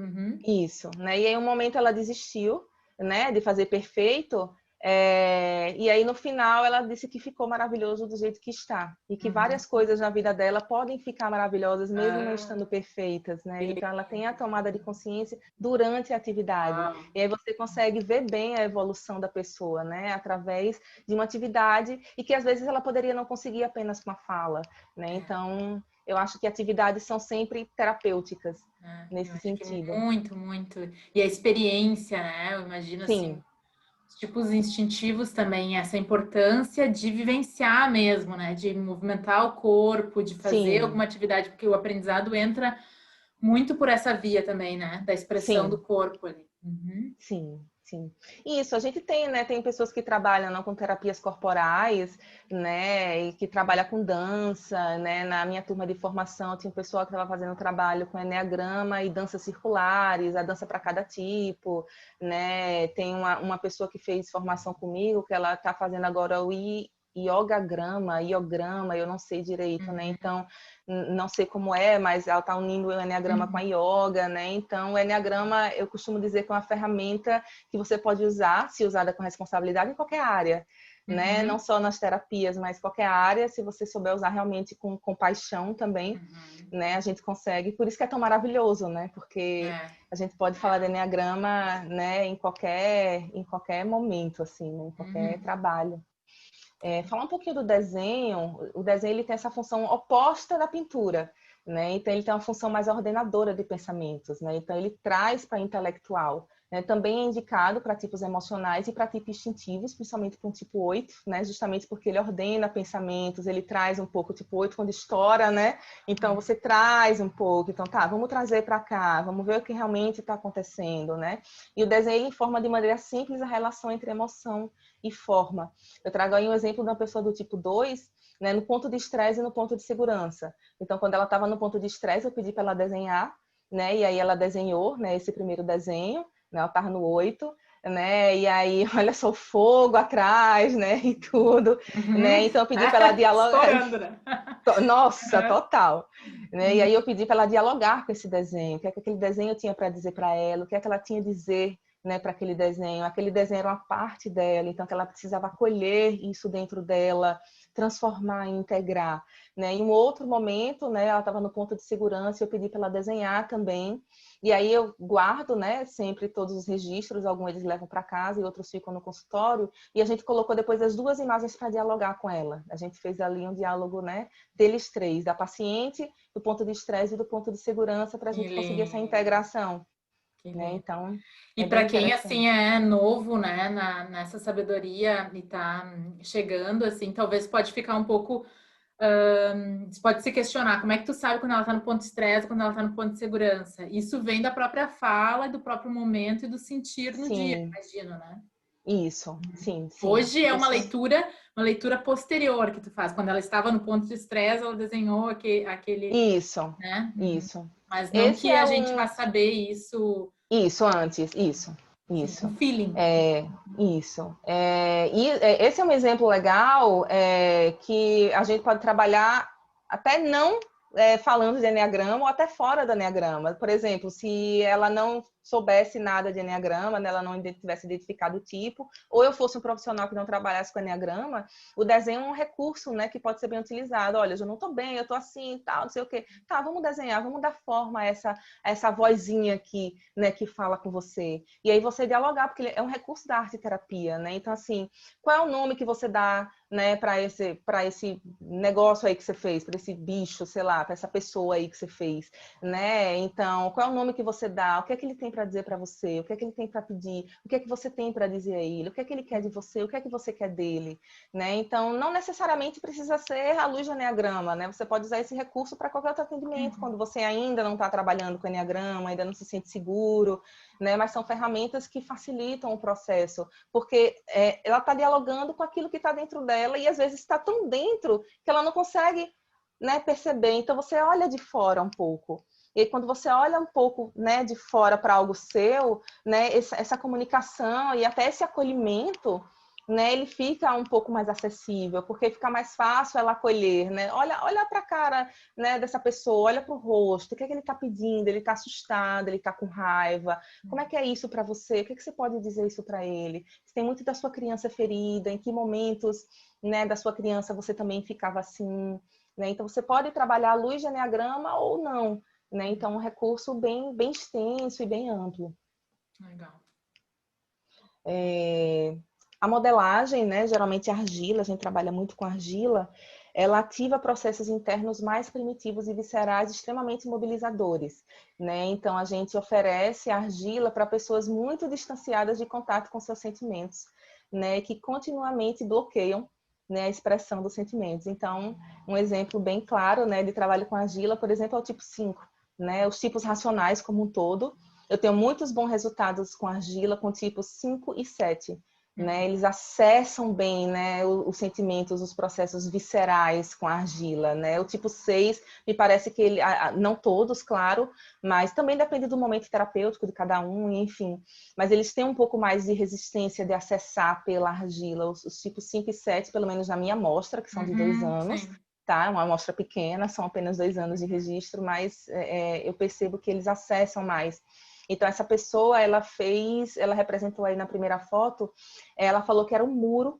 isso, né? E aí um momento ela desistiu, né, de fazer perfeito, e aí no final ela disse que ficou maravilhoso do jeito que está e que várias coisas na vida dela podem ficar maravilhosas mesmo não estando perfeitas, né? Então ela tem a tomada de consciência durante a atividade e aí você consegue ver bem a evolução da pessoa, né, através de uma atividade e que às vezes ela poderia não conseguir apenas com a fala, né? Então eu acho que atividades são sempre terapêuticas nesse sentido. Muito, muito. E a experiência, né? Eu imagino assim, Sim. os tipos instintivos também, essa importância de vivenciar mesmo, né? De movimentar o corpo, de fazer Sim, alguma atividade, porque o aprendizado entra muito por essa via também, né? Da expressão do sim, corpo ali. sim, sim. Isso, a gente tem, né? Tem pessoas que trabalham não, com terapias corporais, né? E que trabalham com dança, né? Na minha turma de formação tinha um pessoal que estava fazendo trabalho com enneagrama e danças circulares, a dança para cada tipo, né? Tem uma pessoa que fez formação comigo, que ela está fazendo agora o iograma, eu não sei direito, né? Então, não sei como é, mas ela está unindo o enneagrama com a yoga, né? Então, o enneagrama, eu costumo dizer que é uma ferramenta que você pode usar, se usada com responsabilidade, em qualquer área, né? Não só nas terapias, mas qualquer área, se você souber usar realmente com compaixão também, né? A gente consegue, por isso que é tão maravilhoso, né? Porque a gente pode falar de enneagrama, né? Em qualquer momento, assim, né? Em qualquer trabalho. Falar um pouquinho do desenho, o desenho ele tem essa função oposta da pintura, né? Então ele tem uma função mais ordenadora de pensamentos, né? Então ele traz para intelectual, né? Também é indicado para tipos emocionais e para tipos instintivos, principalmente para um tipo 8, né? Justamente porque ele ordena pensamentos, ele traz um pouco, tipo 8 quando estoura, né? Então você traz um pouco, então tá, vamos trazer para cá, vamos ver o que realmente está acontecendo, né? E o desenho ele informa de maneira simples a relação entre emoção e forma. Eu trago aí um exemplo de uma pessoa do tipo 2, né, no ponto de estresse e no ponto de segurança. Então, quando ela estava no ponto de estresse, eu pedi para ela desenhar, né, e aí ela desenhou, né, esse primeiro desenho, né, ela estava no 8, né, e aí, olha só o fogo atrás, né, e tudo, né, então eu pedi para ela dialogar. Estourando, né? Nossa, total. Né? E aí eu pedi para ela dialogar com esse desenho, o que é que aquele desenho tinha para dizer para ela, o que é que ela tinha a dizer, né, para aquele desenho. Aquele desenho era uma parte dela, então que ela precisava acolher isso dentro dela, transformar, integrar. Né? Em um outro momento, né, ela estava no ponto de segurança, eu pedi para ela desenhar também. E aí eu guardo, né, sempre todos os registros, alguns eles levam para casa e outros ficam no consultório. E a gente colocou depois as duas imagens para dialogar com ela. A gente fez ali um diálogo, né, deles três, da paciente, do ponto de estresse e do ponto de segurança, para a Que gente conseguir essa lindo, integração. que Né? lindo. Então, E é bem para quem assim interessante. é novo, né, nessa sabedoria e tá chegando, assim, talvez pode ficar um pouco, pode se questionar como é que tu sabe quando ela tá no ponto de estresse, quando ela tá no ponto de segurança. Isso vem da própria fala, do próprio momento e do sentir no dia, Sim, imagino, né? isso, sim, sim. Hoje é uma leitura posterior que tu faz. Quando ela estava no ponto de estresse, ela desenhou aquele, Isso, né? Uhum. isso. Mas não Esse que é a gente vá um. saber isso, Isso, antes, isso, sim, um isso. feeling. Isso. Esse é um exemplo legal que a gente pode trabalhar até não falando de enneagrama ou até fora do enneagrama. Por exemplo, se ela não soubesse nada de enneagrama, né, ela não tivesse identificado o tipo, ou eu fosse um profissional que não trabalhasse com enneagrama, o desenho é um recurso, né, que pode ser bem utilizado. Olha, eu não estou bem, eu estou assim, tal, não sei o quê. Tá, vamos desenhar, vamos dar forma a essa vozinha aqui, né, que fala com você. E aí você dialogar, porque é um recurso da arte terapia, né? Então, assim, qual é o nome que você dá, né, para esse negócio aí que você fez, para esse bicho, sei lá, para essa pessoa aí que você fez, né? Então, qual é o nome que você dá? O que é que ele tem para dizer para você? O que é que ele tem para pedir? O que é que você tem para dizer a ele? O que é que ele quer de você? O que é que você quer dele? Né? Então, não necessariamente precisa ser a luz do enneagrama, né? Você pode usar esse recurso para qualquer outro atendimento, quando você ainda não está trabalhando com enneagrama, ainda não se sente seguro, né? Mas são ferramentas que facilitam o processo, porque ela está dialogando com aquilo que está dentro dela e às vezes está tão dentro que ela não consegue, né, perceber. Então você olha de fora um pouco. E quando você olha um pouco, né, de fora para algo seu, né, essa comunicação e até esse acolhimento, né, ele fica um pouco mais acessível, porque fica mais fácil ela acolher, né? Olha para a cara, né, dessa pessoa, olha para o rosto, o que é que ele está pedindo? Ele está assustado, ele está com raiva. Como é que é isso para você? O que é que você pode dizer isso para ele? Se tem muito da sua criança ferida, em que momentos, né, da sua criança você também ficava assim, né? Então você pode trabalhar a luz de enneagrama ou não, né? Então um recurso bem extenso e bem amplo. Legal. A modelagem, né, geralmente argila, a gente trabalha muito com argila, ela ativa processos internos mais primitivos e viscerais extremamente mobilizadores, né? Então a gente oferece argila para pessoas muito distanciadas de contato com seus sentimentos, né, que continuamente bloqueiam, né, a expressão dos sentimentos. Então, um exemplo bem claro, né, de trabalho com argila, por exemplo, é o tipo 5, né? Os tipos racionais como um todo. Eu tenho muitos bons resultados com argila com tipos 5 e 7. Né, eles acessam bem, né, os sentimentos, os processos viscerais com a argila, né? O tipo 6, me parece que ele, não todos, claro, mas também depende do momento terapêutico de cada um, enfim. Mas eles têm um pouco mais de resistência de acessar pela argila. Os tipos 5 e 7, pelo menos na minha amostra, que são de 2 anos, Sim. tá? Uma amostra pequena, são apenas 2 anos de registro, mas eu percebo que eles acessam mais. Então, essa pessoa, ela representou aí na primeira foto, ela falou que era um muro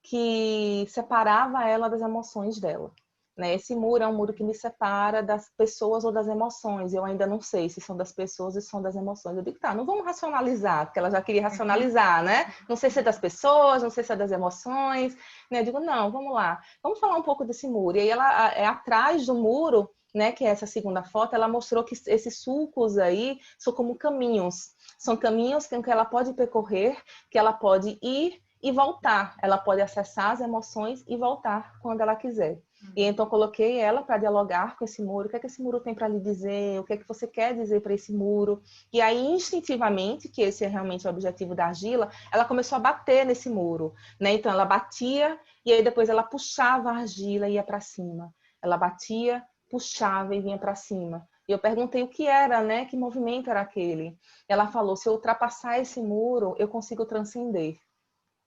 que separava ela das emoções dela. né? Esse muro é um muro que me separa das pessoas ou das emoções. Eu ainda não sei se são das pessoas ou se são das emoções. Eu digo, tá, não vamos racionalizar, porque ela já queria racionalizar, né? Não sei se é das pessoas, não sei se é das emoções, né? Eu digo, não, vamos lá. Vamos falar um pouco desse muro. E aí ela é atrás do muro, né, que é essa segunda foto, ela mostrou que esses sulcos aí são como caminhos. São caminhos que ela pode percorrer, que ela pode ir e voltar. Ela pode acessar as emoções e voltar quando ela quiser. E então coloquei ela para dialogar com esse muro. O que é que esse muro tem para lhe dizer? O que é que você quer dizer para esse muro? E aí, instintivamente, que esse é realmente o objetivo da argila, ela começou a bater nesse muro, né? Então ela batia e aí depois ela puxava a argila e ia para cima. Ela batia, puxava e vinha para cima. E eu perguntei o que era, né? Que movimento era aquele? Ela falou: se eu ultrapassar esse muro, eu consigo transcender,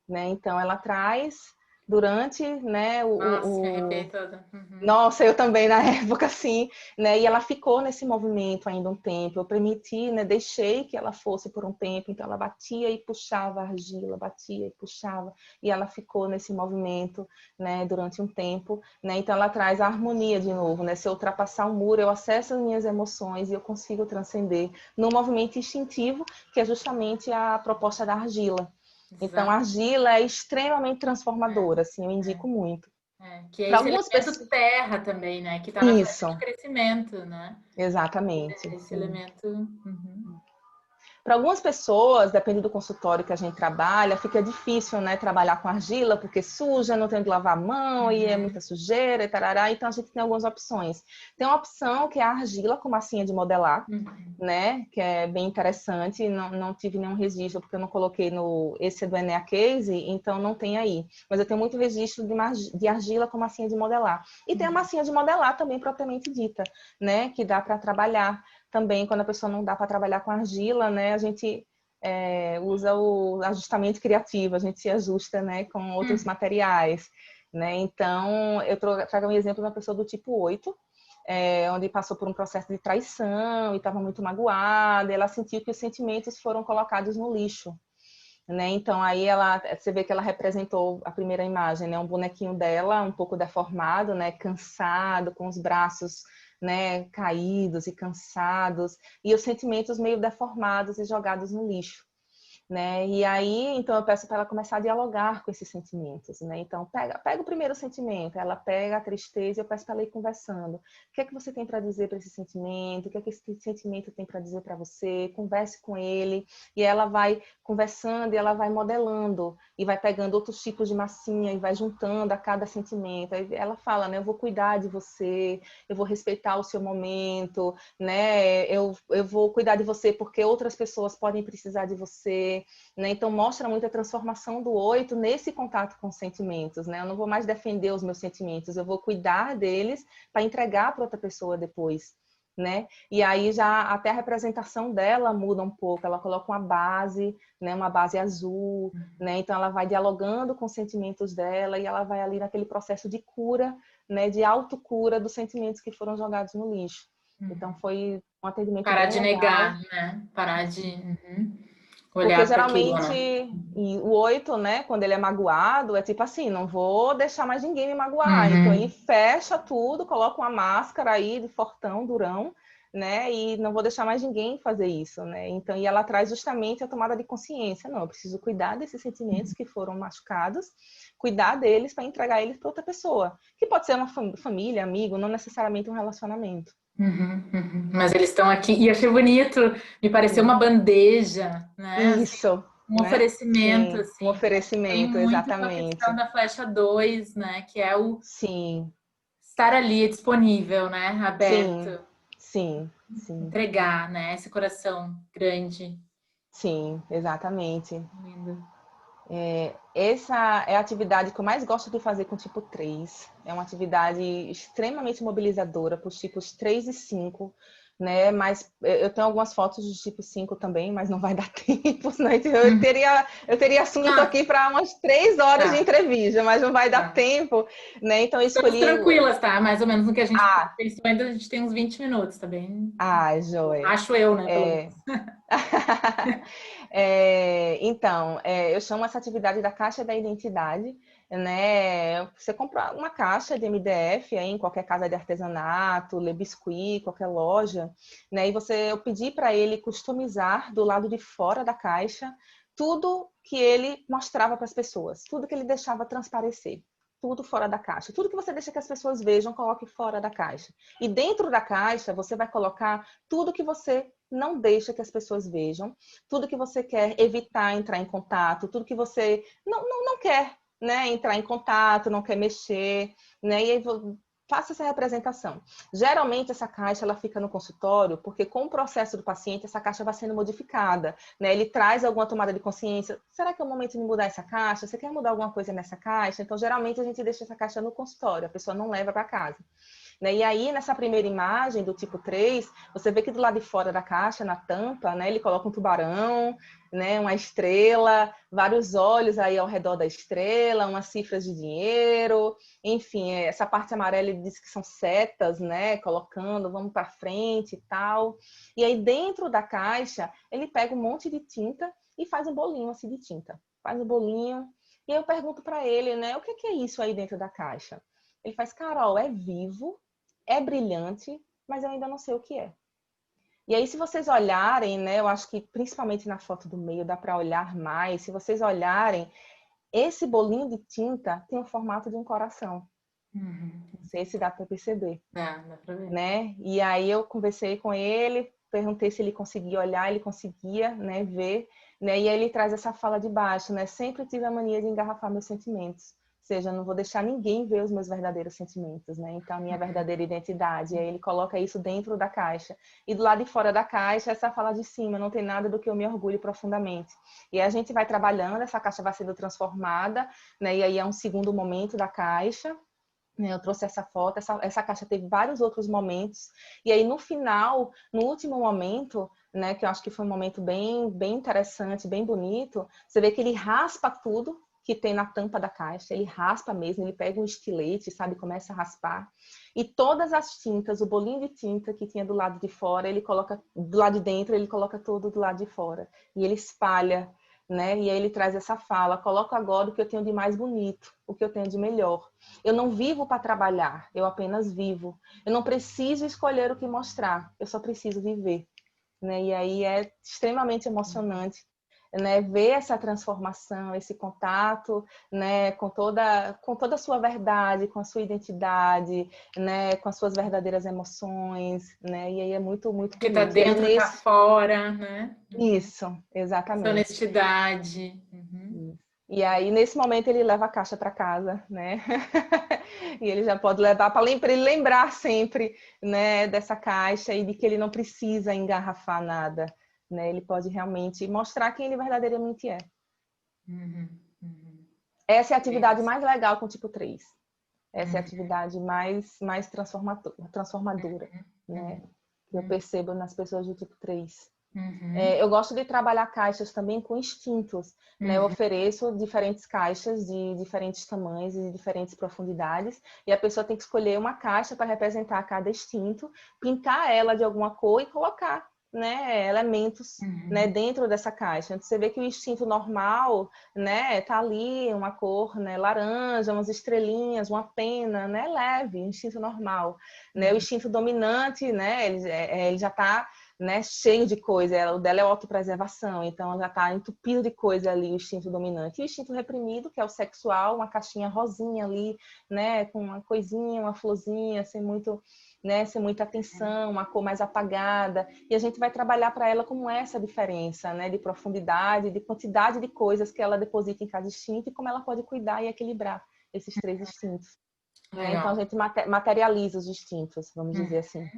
né? Então ela traz durante, né, Nossa, me arrepiei toda. Nossa, eu também na época, assim, né? E ela ficou nesse movimento ainda um tempo. Eu permiti, né? Deixei que ela fosse por um tempo. Então ela batia e puxava a argila, batia e puxava. E ela ficou nesse movimento, né? Durante um tempo, né? Então ela traz a harmonia de novo, né? Se eu ultrapassar o muro, eu acesso as minhas emoções e eu consigo transcender no movimento instintivo, que é justamente a proposta da argila. Então a Exato. argila é extremamente transformadora, assim, eu É. indico muito. Que é Para esse algumas elemento pessoas. terra também, né? Que está na flecha de Isso. crescimento, né? Exatamente, Esse sim. elemento. Para algumas pessoas, depende do consultório que a gente trabalha, fica difícil, né, trabalhar com argila, porque suja, não tem de lavar a mão e é muita sujeira e tarará, então a gente tem algumas opções. Tem uma opção que é a argila com massinha de modelar, né, que é bem interessante, não tive nenhum registro, porque eu não coloquei no... Esse é do Enea Case, então não tem aí. Mas eu tenho muito registro de argila com massinha de modelar. E tem a massinha de modelar também, propriamente dita, né, que dá para trabalhar também, quando a pessoa não dá para trabalhar com argila, né, a gente usa o ajustamento criativo, a gente se ajusta, né, com outros materiais, né? Então, eu trago um exemplo de uma pessoa do tipo 8, onde passou por um processo de traição e estava muito magoada, e ela sentiu que os sentimentos foram colocados no lixo, né? Então, aí você vê que ela representou a primeira imagem, né? Um bonequinho dela, um pouco deformado, né? Cansado, com os braços, né? Caídos e cansados, e os sentimentos meio deformados e jogados no lixo, né? E aí, então eu peço para ela começar a dialogar com esses sentimentos, né? Então, pega o primeiro sentimento, ela pega a tristeza e eu peço para ela ir conversando. O que é que você tem para dizer para esse sentimento? O que é que esse sentimento tem para dizer para você? Converse com ele. E ela vai conversando e ela vai modelando e vai pegando outros tipos de massinha e vai juntando a cada sentimento. Aí ela fala, né? Eu vou cuidar de você, eu vou respeitar o seu momento, né? Eu vou cuidar de você porque outras pessoas podem precisar de você, né? Então mostra muito a transformação do 8 nesse contato com os sentimentos, né? Eu não vou mais defender os meus sentimentos, eu vou cuidar deles para entregar para outra pessoa depois, né? E aí já até a representação dela muda um pouco, ela coloca uma base, né? Uma base azul, né? Então ela vai dialogando com os sentimentos dela e ela vai ali naquele processo de cura, né? De autocura dos sentimentos que foram jogados no lixo. Então foi um atendimento Parar bem de legal. negar, né? Parar de Porque olhar para aquilo, geralmente né? o 8, né, quando ele é magoado, é tipo assim, não vou deixar mais ninguém me magoar. Então ele fecha tudo, coloca uma máscara aí de fortão, durão, né, e não vou deixar mais ninguém fazer isso, né? Então, e ela traz justamente a tomada de consciência. Não, eu preciso cuidar desses sentimentos que foram machucados, cuidar deles para entregar eles para outra pessoa, que pode ser uma família, amigo, não necessariamente um relacionamento. Mas eles estão aqui. E achei bonito, me pareceu uma Sim. bandeja, né? Assim, Isso, um né? oferecimento, Sim, um assim, que acho que tem oferecimento, muito com a questão exatamente. da flecha 2, né? Que é o Sim, estar ali disponível, né? Aberto, sim, sim, sim, entregar, né? Esse coração grande, sim, exatamente. lindo. Essa é a atividade que eu mais gosto de fazer com o tipo 3. É uma atividade extremamente mobilizadora para os tipos 3 e 5, né? Mas eu tenho algumas fotos do tipo 5 também, mas não vai dar tempo, senão eu teria assunto Ah, aqui para umas 3 horas de tá, entrevista, mas não vai dar tá. tempo, né? Então eu Estamos escolhi. tranquilas, tá? Mais ou menos no que a gente Ah, pensou, ainda a gente tem uns 20 minutos, tá bem? joia. Acho eu, né? Pelo É, menos. então, eu chamo essa atividade da Caixa da Identidade, né? Você compra uma caixa de MDF aí em qualquer casa de artesanato, Le Biscuit, qualquer loja, né? E eu pedi para ele customizar do lado de fora da caixa tudo que ele mostrava para as pessoas, tudo que ele deixava transparecer. Tudo fora da caixa. Tudo que você deixa que as pessoas vejam, coloque fora da caixa. E dentro da caixa, você vai colocar tudo que você não deixa que as pessoas vejam, tudo que você quer evitar entrar em contato, tudo que você não quer, né, entrar em contato, não quer mexer, né? E aí faça essa representação. Geralmente essa caixa ela fica no consultório porque com o processo do paciente essa caixa vai sendo modificada, né? Ele traz alguma tomada de consciência. Será que é o momento de mudar essa caixa? Você quer mudar alguma coisa nessa caixa? Então geralmente a gente deixa essa caixa no consultório, a pessoa não leva para casa. Né? E aí, nessa primeira imagem do tipo 3, você vê que do lado de fora da caixa, na tampa, né, ele coloca um tubarão, né, uma estrela, vários olhos aí ao redor da estrela, umas cifras de dinheiro, enfim, essa parte amarela ele diz que são setas, né, colocando, vamos para frente e tal. E aí, dentro da caixa, ele pega um monte de tinta e faz um bolinho assim de tinta. Faz um bolinho. E aí eu pergunto para ele, né, o que é isso aí dentro da caixa? Ele faz, Carol, é vivo, é brilhante, mas eu ainda não sei o que é. E aí, se vocês olharem, né, eu acho que principalmente na foto do meio dá para olhar mais. Se vocês olharem, esse bolinho de tinta tem o formato de um coração. Não sei se dá para perceber. Dá para ver. Né? E aí eu conversei com ele, perguntei se ele conseguia olhar, ele conseguia, né, ver, né? E aí ele traz essa fala de baixo, né? Sempre tive a mania de engarrafar meus sentimentos. Ou seja, eu não vou deixar ninguém ver os meus verdadeiros sentimentos, né? Então, a minha verdadeira identidade. E aí ele coloca isso dentro da caixa. E do lado de fora da caixa, essa fala de cima, não tem nada do que eu me orgulho profundamente. E aí a gente vai trabalhando, essa caixa vai sendo transformada, né? E aí é um segundo momento da caixa. Eu trouxe essa foto, essa caixa teve vários outros momentos. E aí, no final, no último momento, né, que eu acho que foi um momento bem interessante, bem bonito, você vê que ele raspa tudo que tem na tampa da caixa, ele raspa mesmo, ele pega um estilete, sabe, começa a raspar. E todas as tintas, o bolinho de tinta que tinha do lado de fora, ele coloca do lado de dentro, ele coloca todo do lado de fora. E ele espalha, né? E aí ele traz essa fala, coloco agora o que eu tenho de mais bonito, o que eu tenho de melhor. Eu não vivo para trabalhar, eu apenas vivo. Eu não preciso escolher o que mostrar, eu só preciso viver. Né? E aí é extremamente emocionante, né? Ver essa transformação, esse contato, né? Com toda a sua verdade, com a sua identidade, né? Com as suas verdadeiras emoções, né? E aí é muito, muito Que tá bonito. E aí dentro, tá fora, né? Isso, Essa exatamente. honestidade. E aí, nesse momento, ele leva a caixa para casa, né? E ele já pode levar para ele lembrar sempre, né, dessa caixa e de que ele não precisa engarrafar nada, né? Ele pode realmente mostrar quem ele verdadeiramente é. Essa é a atividade mais legal com o tipo 3. Essa é a atividade mais transformadora, né? Que eu percebo nas pessoas do tipo 3. Eu gosto de trabalhar caixas também com instintos, né? Eu ofereço diferentes caixas de diferentes tamanhos e de diferentes profundidades, e a pessoa tem que escolher uma caixa para representar cada instinto, pintar ela de alguma cor e colocar, né, elementos, né, dentro dessa caixa. Então, você vê que o instinto normal, né, tá ali uma cor, né, laranja, umas estrelinhas, uma pena, né, leve, instinto normal, né? O instinto dominante, né, ele já tá, né, cheio de coisa, o dela é autopreservação, então ela já está entupido de coisa ali, o instinto dominante. E o instinto reprimido, que é o sexual, uma caixinha rosinha ali, né, com uma coisinha, uma florzinha, sem muito, né, sem muita atenção, uma cor mais apagada. E a gente vai trabalhar para ela como essa diferença, né, de profundidade, de quantidade de coisas que ela deposita em cada instinto e como ela pode cuidar e equilibrar esses 3 instintos. Né? Então a gente materializa os instintos, vamos dizer assim.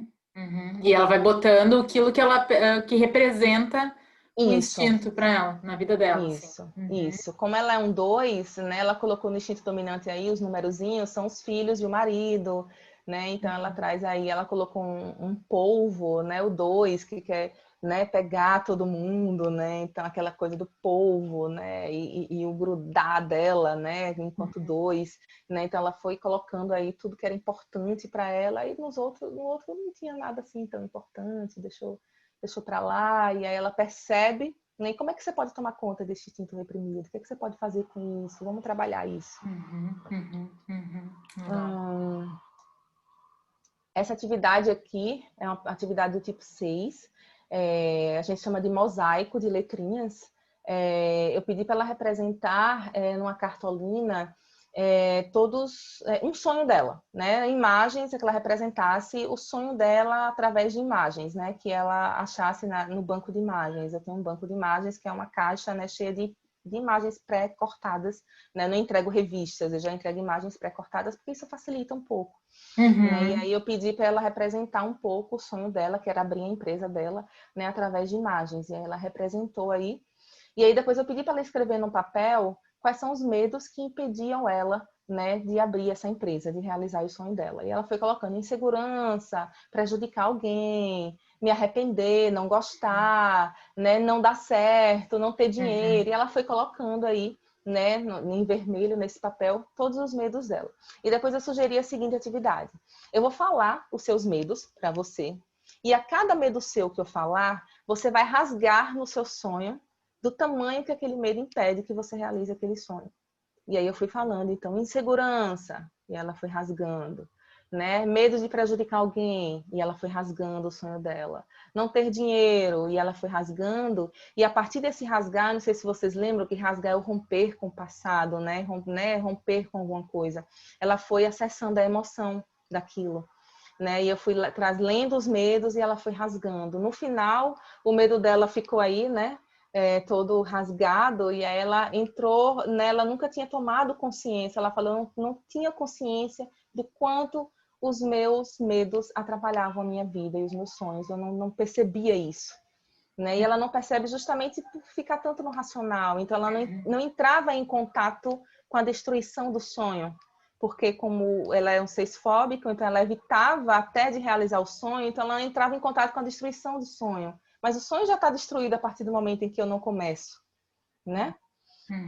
E ela vai botando aquilo que representa o Isso. instinto para ela, na vida dela. Isso, isso. Como ela é um 2, né? Ela colocou no instinto dominante aí os numerozinhos, são os filhos e o marido, né? Então ela traz aí, ela colocou um polvo, né? O 2 que quer, né, pegar todo mundo, né? Então aquela coisa do polvo, né? E o grudar dela, né? Enquanto 2, né? Então ela foi colocando aí tudo que era importante para ela e no outro não tinha nada assim tão importante, deixou para lá e aí ela percebe, E como é que você pode tomar conta desse instinto reprimido? O que é que você pode fazer com isso? Vamos trabalhar isso. Legal. Essa atividade aqui é uma atividade do tipo 6. A gente chama de mosaico de letrinhas. Eu pedi para ela representar numa cartolina um sonho dela, né? Imagens, que ela representasse o sonho dela através de imagens, né? Que ela achasse no banco de imagens. Eu tenho um banco de imagens que é uma caixa, né, cheia de imagens pré-cortadas, né? Eu não entrego revistas, eu já entrego imagens pré-cortadas porque isso facilita um pouco. Né? E aí eu pedi para ela representar um pouco o sonho dela, que era abrir a empresa dela, né, através de imagens. E aí ela representou aí. E aí depois eu pedi para ela escrever no papel quais são os medos que impediam ela, né, de abrir essa empresa, de realizar o sonho dela. E ela foi colocando insegurança, prejudicar alguém, me arrepender, não gostar, né, não dar certo, não ter dinheiro. E ela foi colocando aí, né, em vermelho nesse papel, todos os medos dela. E depois eu sugeri a seguinte atividade: eu vou falar os seus medos para você, e a cada medo seu que eu falar, você vai rasgar no seu sonho do tamanho que aquele medo impede que você realize aquele sonho. E aí eu fui falando, então, insegurança, e ela foi rasgando, né? Medo de prejudicar alguém, e ela foi rasgando o sonho dela. Não ter dinheiro, e ela foi rasgando. E a partir desse rasgar, não sei se vocês lembram que rasgar é o romper com o passado, né? Romper com alguma coisa. Ela foi acessando a emoção daquilo. Né? E eu fui lendo os medos e ela foi rasgando. No final, o medo dela ficou aí, né? Todo rasgado, e aí ela entrou, né? Ela nunca tinha tomado consciência, ela falou, não tinha consciência do quanto os meus medos atrapalhavam a minha vida e os meus sonhos, eu não percebia isso. Né? E ela não percebe justamente por ficar tanto no racional, então ela não entrava em contato com a destruição do sonho, porque como ela é um ser fóbico, então ela evitava até de realizar o sonho, então ela entrava em contato com a destruição do sonho. Mas o sonho já está destruído a partir do momento em que eu não começo, né?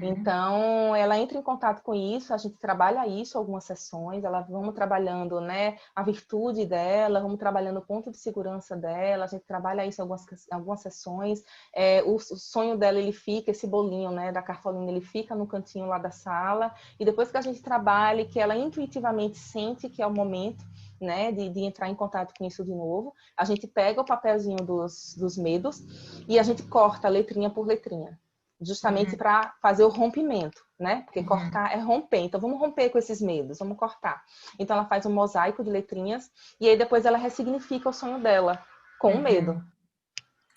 Então, ela entra em contato com isso, a gente trabalha isso, algumas sessões, vamos trabalhando, né, a virtude dela, vamos trabalhando o ponto de segurança dela, a gente trabalha isso em algumas sessões. O sonho dela, ele fica, esse bolinho, né, da cartolina, ele fica no cantinho lá da sala, e depois que a gente trabalha, que ela intuitivamente sente que é o momento, né, de entrar em contato com isso de novo, a gente pega o papelzinho dos medos e a gente corta letrinha por letrinha, justamente para fazer o rompimento, né? Porque cortar é romper. Então, vamos romper com esses medos, vamos cortar. Então, ela faz um mosaico de letrinhas e aí depois ela ressignifica o sonho dela com o medo.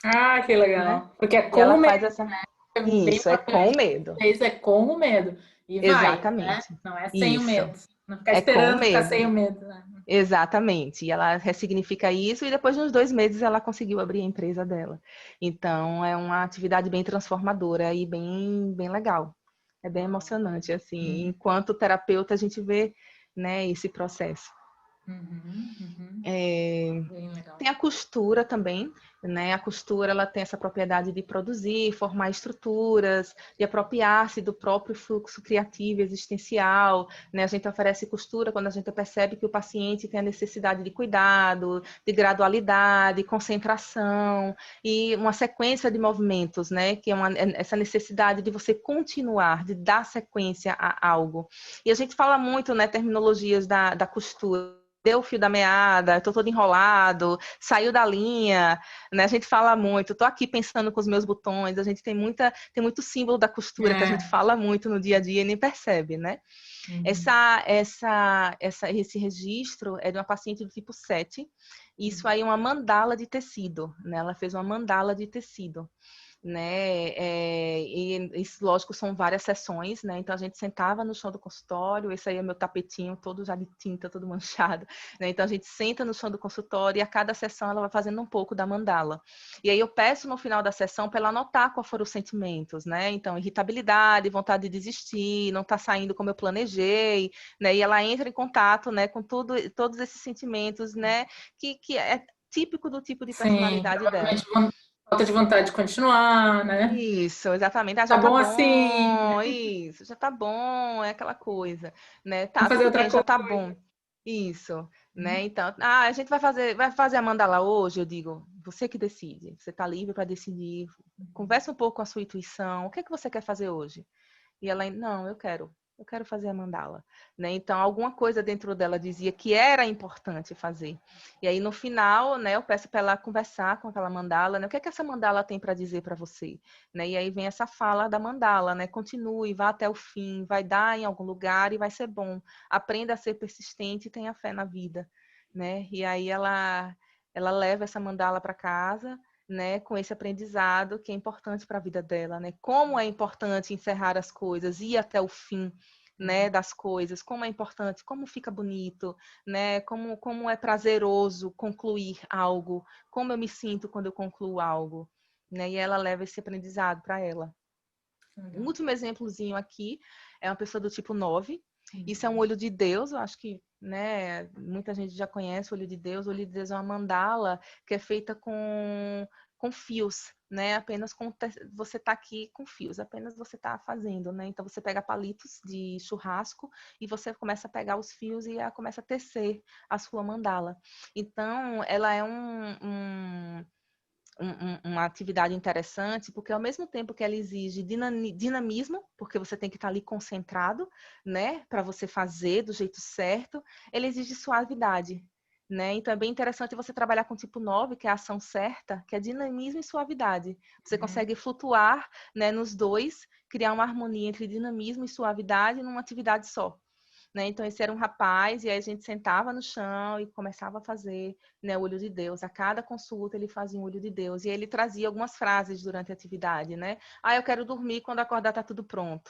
Ah, que legal. Né? Porque é E com ela o medo, faz essa... né? É bem Isso, é com importante. o medo. Isso é com o medo. E vai, né? Exatamente. Não é sem o Isso. medo. Não ficar É com o esperando ficar medo. sem o medo, né? Exatamente. E ela ressignifica isso e depois de uns 2 meses ela conseguiu abrir a empresa dela. Então, é uma atividade bem transformadora e bem legal. É bem emocionante, assim. Enquanto terapeuta, a gente vê, né, esse processo. Bem legal. Tem a costura também, né? A costura, ela tem essa propriedade de produzir, formar estruturas, de apropriar-se do próprio fluxo criativo existencial, né? A gente oferece costura quando a gente percebe que o paciente tem a necessidade de cuidado, de gradualidade, concentração e uma sequência de movimentos, né? Que é essa necessidade de você continuar, de dar sequência a algo. E a gente fala muito, né, terminologias da costura. Deu o fio da meada, estou todo enrolado, saiu da linha, né? A gente fala muito, estou aqui pensando com os meus botões, a gente tem muito símbolo da costura que a gente fala muito no dia a dia e nem percebe, né? Esse registro é de uma paciente do tipo 7, isso aí é uma mandala de tecido, né? Ela fez uma mandala de tecido. Né? E isso, lógico, são várias sessões, né? Então a gente sentava no chão do consultório, esse aí é meu tapetinho todo já de tinta, todo manchado, né? Então a gente senta no chão do consultório e a cada sessão ela vai fazendo um pouco da mandala. E aí eu peço no final da sessão para ela anotar quais foram os sentimentos, né? Então, irritabilidade, vontade de desistir, não tá saindo como eu planejei, né? E ela entra em contato, né, com todos esses sentimentos, né, que é típico do tipo de Sim, personalidade dela. falta de vontade de continuar, né? Isso, exatamente. Ah, Tá já tá bom assim, bom, isso, já tá bom, é aquela coisa, né? Tá, vamos fazer tudo outra bem, já coisa. tá bom. Isso, né? Então, a gente vai fazer a mandala hoje, eu digo, você que decide, você está livre para decidir. Conversa um pouco com a sua intuição, o que é que você quer fazer hoje? E ela, não, eu quero fazer a mandala, né? Então, alguma coisa dentro dela dizia que era importante fazer. E aí, no final, né, eu peço para ela conversar com aquela mandala, né? O que é que essa mandala tem para dizer para você? Né? E aí vem essa fala da mandala, né? Continue, vá até o fim, vai dar em algum lugar e vai ser bom. Aprenda a ser persistente e tenha fé na vida, né? E aí ela leva essa mandala para casa, né, com esse aprendizado que é importante para a vida dela, né? Como é importante encerrar as coisas, ir até o fim, né, das coisas, como é importante, como fica bonito, né? Como é prazeroso concluir algo, como eu me sinto quando eu concluo algo, né? E ela leva esse aprendizado para ela. Um último exemplozinho aqui é uma pessoa do tipo 9. Isso é um olho de Deus, eu acho que, né, muita gente já conhece o olho de Deus. O olho de Deus é uma mandala que é feita com fios, né? Apenas você tá aqui com fios, apenas você tá fazendo, né? Então você pega palitos de churrasco e você começa a pegar os fios e começa a tecer a sua mandala. Então ela é uma atividade interessante, porque ao mesmo tempo que ela exige dinamismo, porque você tem que estar ali concentrado, né, para você fazer do jeito certo, ela exige suavidade, né? Então é bem interessante você trabalhar com o tipo 9, que é a ação certa, que é dinamismo e suavidade. Você consegue flutuar, né, nos dois, criar uma harmonia entre dinamismo e suavidade numa atividade só. Né? Então, esse era um rapaz, e aí a gente sentava no chão e começava a fazer, né, o olho de Deus. A cada consulta ele fazia um olho de Deus. E ele trazia algumas frases durante a atividade, né? Eu quero dormir, quando acordar tá tudo pronto.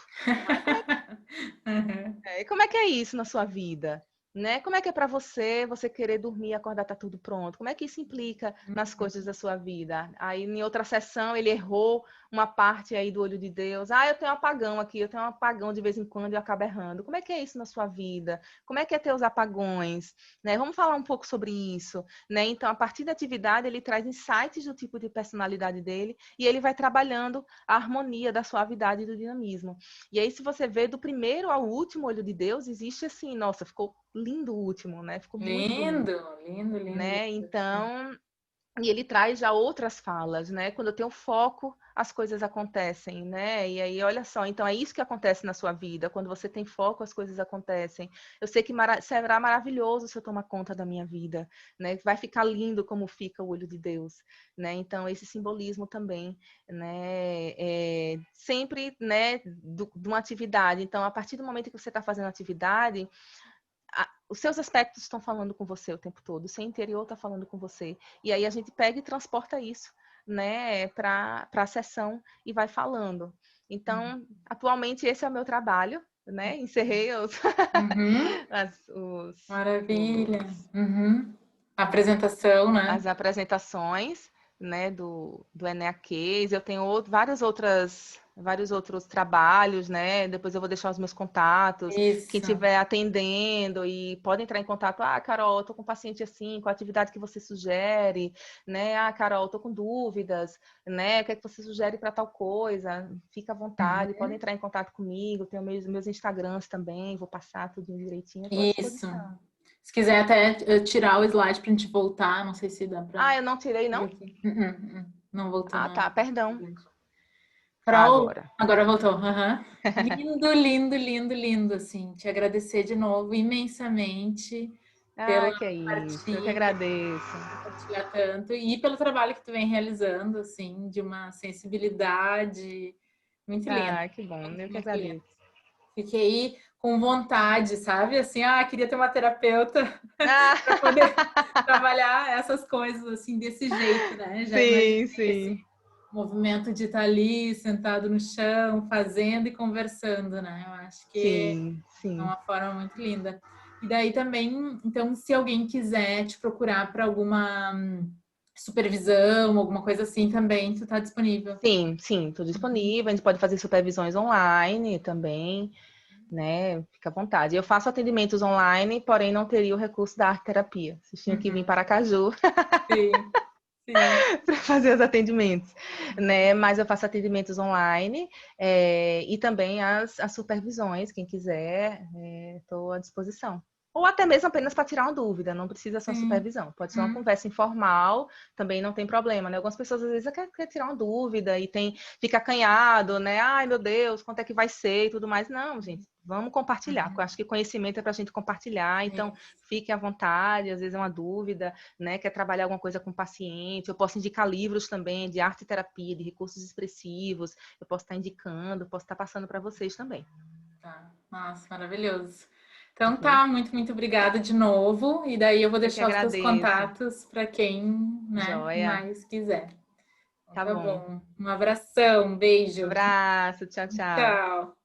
Como é que é isso na sua vida? Né? Como é que é para você querer dormir e acordar tá tudo pronto? Como é que isso implica nas coisas da sua vida? Aí, em outra sessão, ele errou uma parte aí do olho de Deus. Eu tenho um apagão aqui, eu tenho um apagão de vez em quando e eu acabo errando. Como é que é isso na sua vida? Como é que é ter os apagões? Né? Vamos falar um pouco sobre isso. Né? Então, a partir da atividade, ele traz insights do tipo de personalidade dele e ele vai trabalhando a harmonia da suavidade e do dinamismo. E aí, se você vê do primeiro ao último olho de Deus, existe assim, nossa, ficou lindo o último, né? Ficou muito bonito. Lindo, lindo, Né? lindo. Então, e ele traz já outras falas, né? Quando eu tenho foco, as coisas acontecem, né? E aí, olha só, então é isso que acontece na sua vida. Quando você tem foco, as coisas acontecem. Eu sei que será maravilhoso se eu tomar conta da minha vida, né? Vai ficar lindo como fica o olho de Deus, né? Então, esse simbolismo também, né? Sempre, né? De uma atividade. Então, a partir do momento que você está fazendo atividade, os seus aspectos estão falando com você o tempo todo, o seu interior está falando com você. E aí a gente pega e transporta isso, né, para a sessão e vai falando. Então, atualmente esse é o meu trabalho, né? Encerrei Maravilha. Apresentação, né? As apresentações, né, do Enea Case. Eu tenho vários outros trabalhos, né? Depois eu vou deixar os meus contatos. Isso. Quem estiver atendendo e pode entrar em contato. Carol, eu tô com um paciente assim, qual a atividade que você sugere, né? Carol, eu tô com dúvidas, né? O que é que você sugere para tal coisa? Fica à vontade, pode entrar em contato comigo. Tenho meus Instagrams também, vou passar tudo direitinho. Isso. Se quiser até tirar o slide para a gente voltar, não sei se dá para. Eu não tirei, não? Não voltou. Tá, perdão. Agora voltou. Lindo, lindo, lindo, lindo, assim. Te agradecer de novo imensamente pela que é isso. partilha, Eu que agradeço. Compartilhar tanto e pelo trabalho que tu vem realizando, assim, de uma sensibilidade muito linda. Que bom. Eu que agradeço. Lindo. Fiquei com vontade, sabe? Assim, queria ter uma terapeuta para poder trabalhar essas coisas assim desse jeito, né? Já sim. Esse movimento de estar ali sentado no chão, fazendo e conversando, né? Eu acho que é uma forma muito linda. E daí também, então, se alguém quiser te procurar para alguma supervisão, alguma coisa assim, também tu está disponível? Sim, estou disponível. A gente pode fazer supervisões online também, né? Fica à vontade. Eu faço atendimentos online, porém não teria o recurso da arte terapia. Vocês tinham que vir para Aracaju. Sim. para fazer os atendimentos, né? Mas eu faço atendimentos online e também as supervisões, quem quiser, estou à disposição. Ou até mesmo apenas para tirar uma dúvida, não precisa ser uma supervisão. Pode ser uma conversa informal, também não tem problema, né? Algumas pessoas às vezes querem tirar uma dúvida e fica acanhado, né? Ai, meu Deus, quanto é que vai ser e tudo mais. Não, gente, vamos compartilhar. Eu acho que conhecimento é para a gente compartilhar, então fique à vontade, às vezes é uma dúvida, né? Quer trabalhar alguma coisa com o paciente, eu posso indicar livros também de arte e terapia, de recursos expressivos, eu posso estar indicando, posso estar passando para vocês também. Tá, nossa, maravilhoso. Então tá, muito, muito obrigada de novo. E daí eu vou deixar os teus contatos para quem, né, mais quiser. Tá bom. Um abração, um beijo. Um abraço, tchau, tchau. Tchau.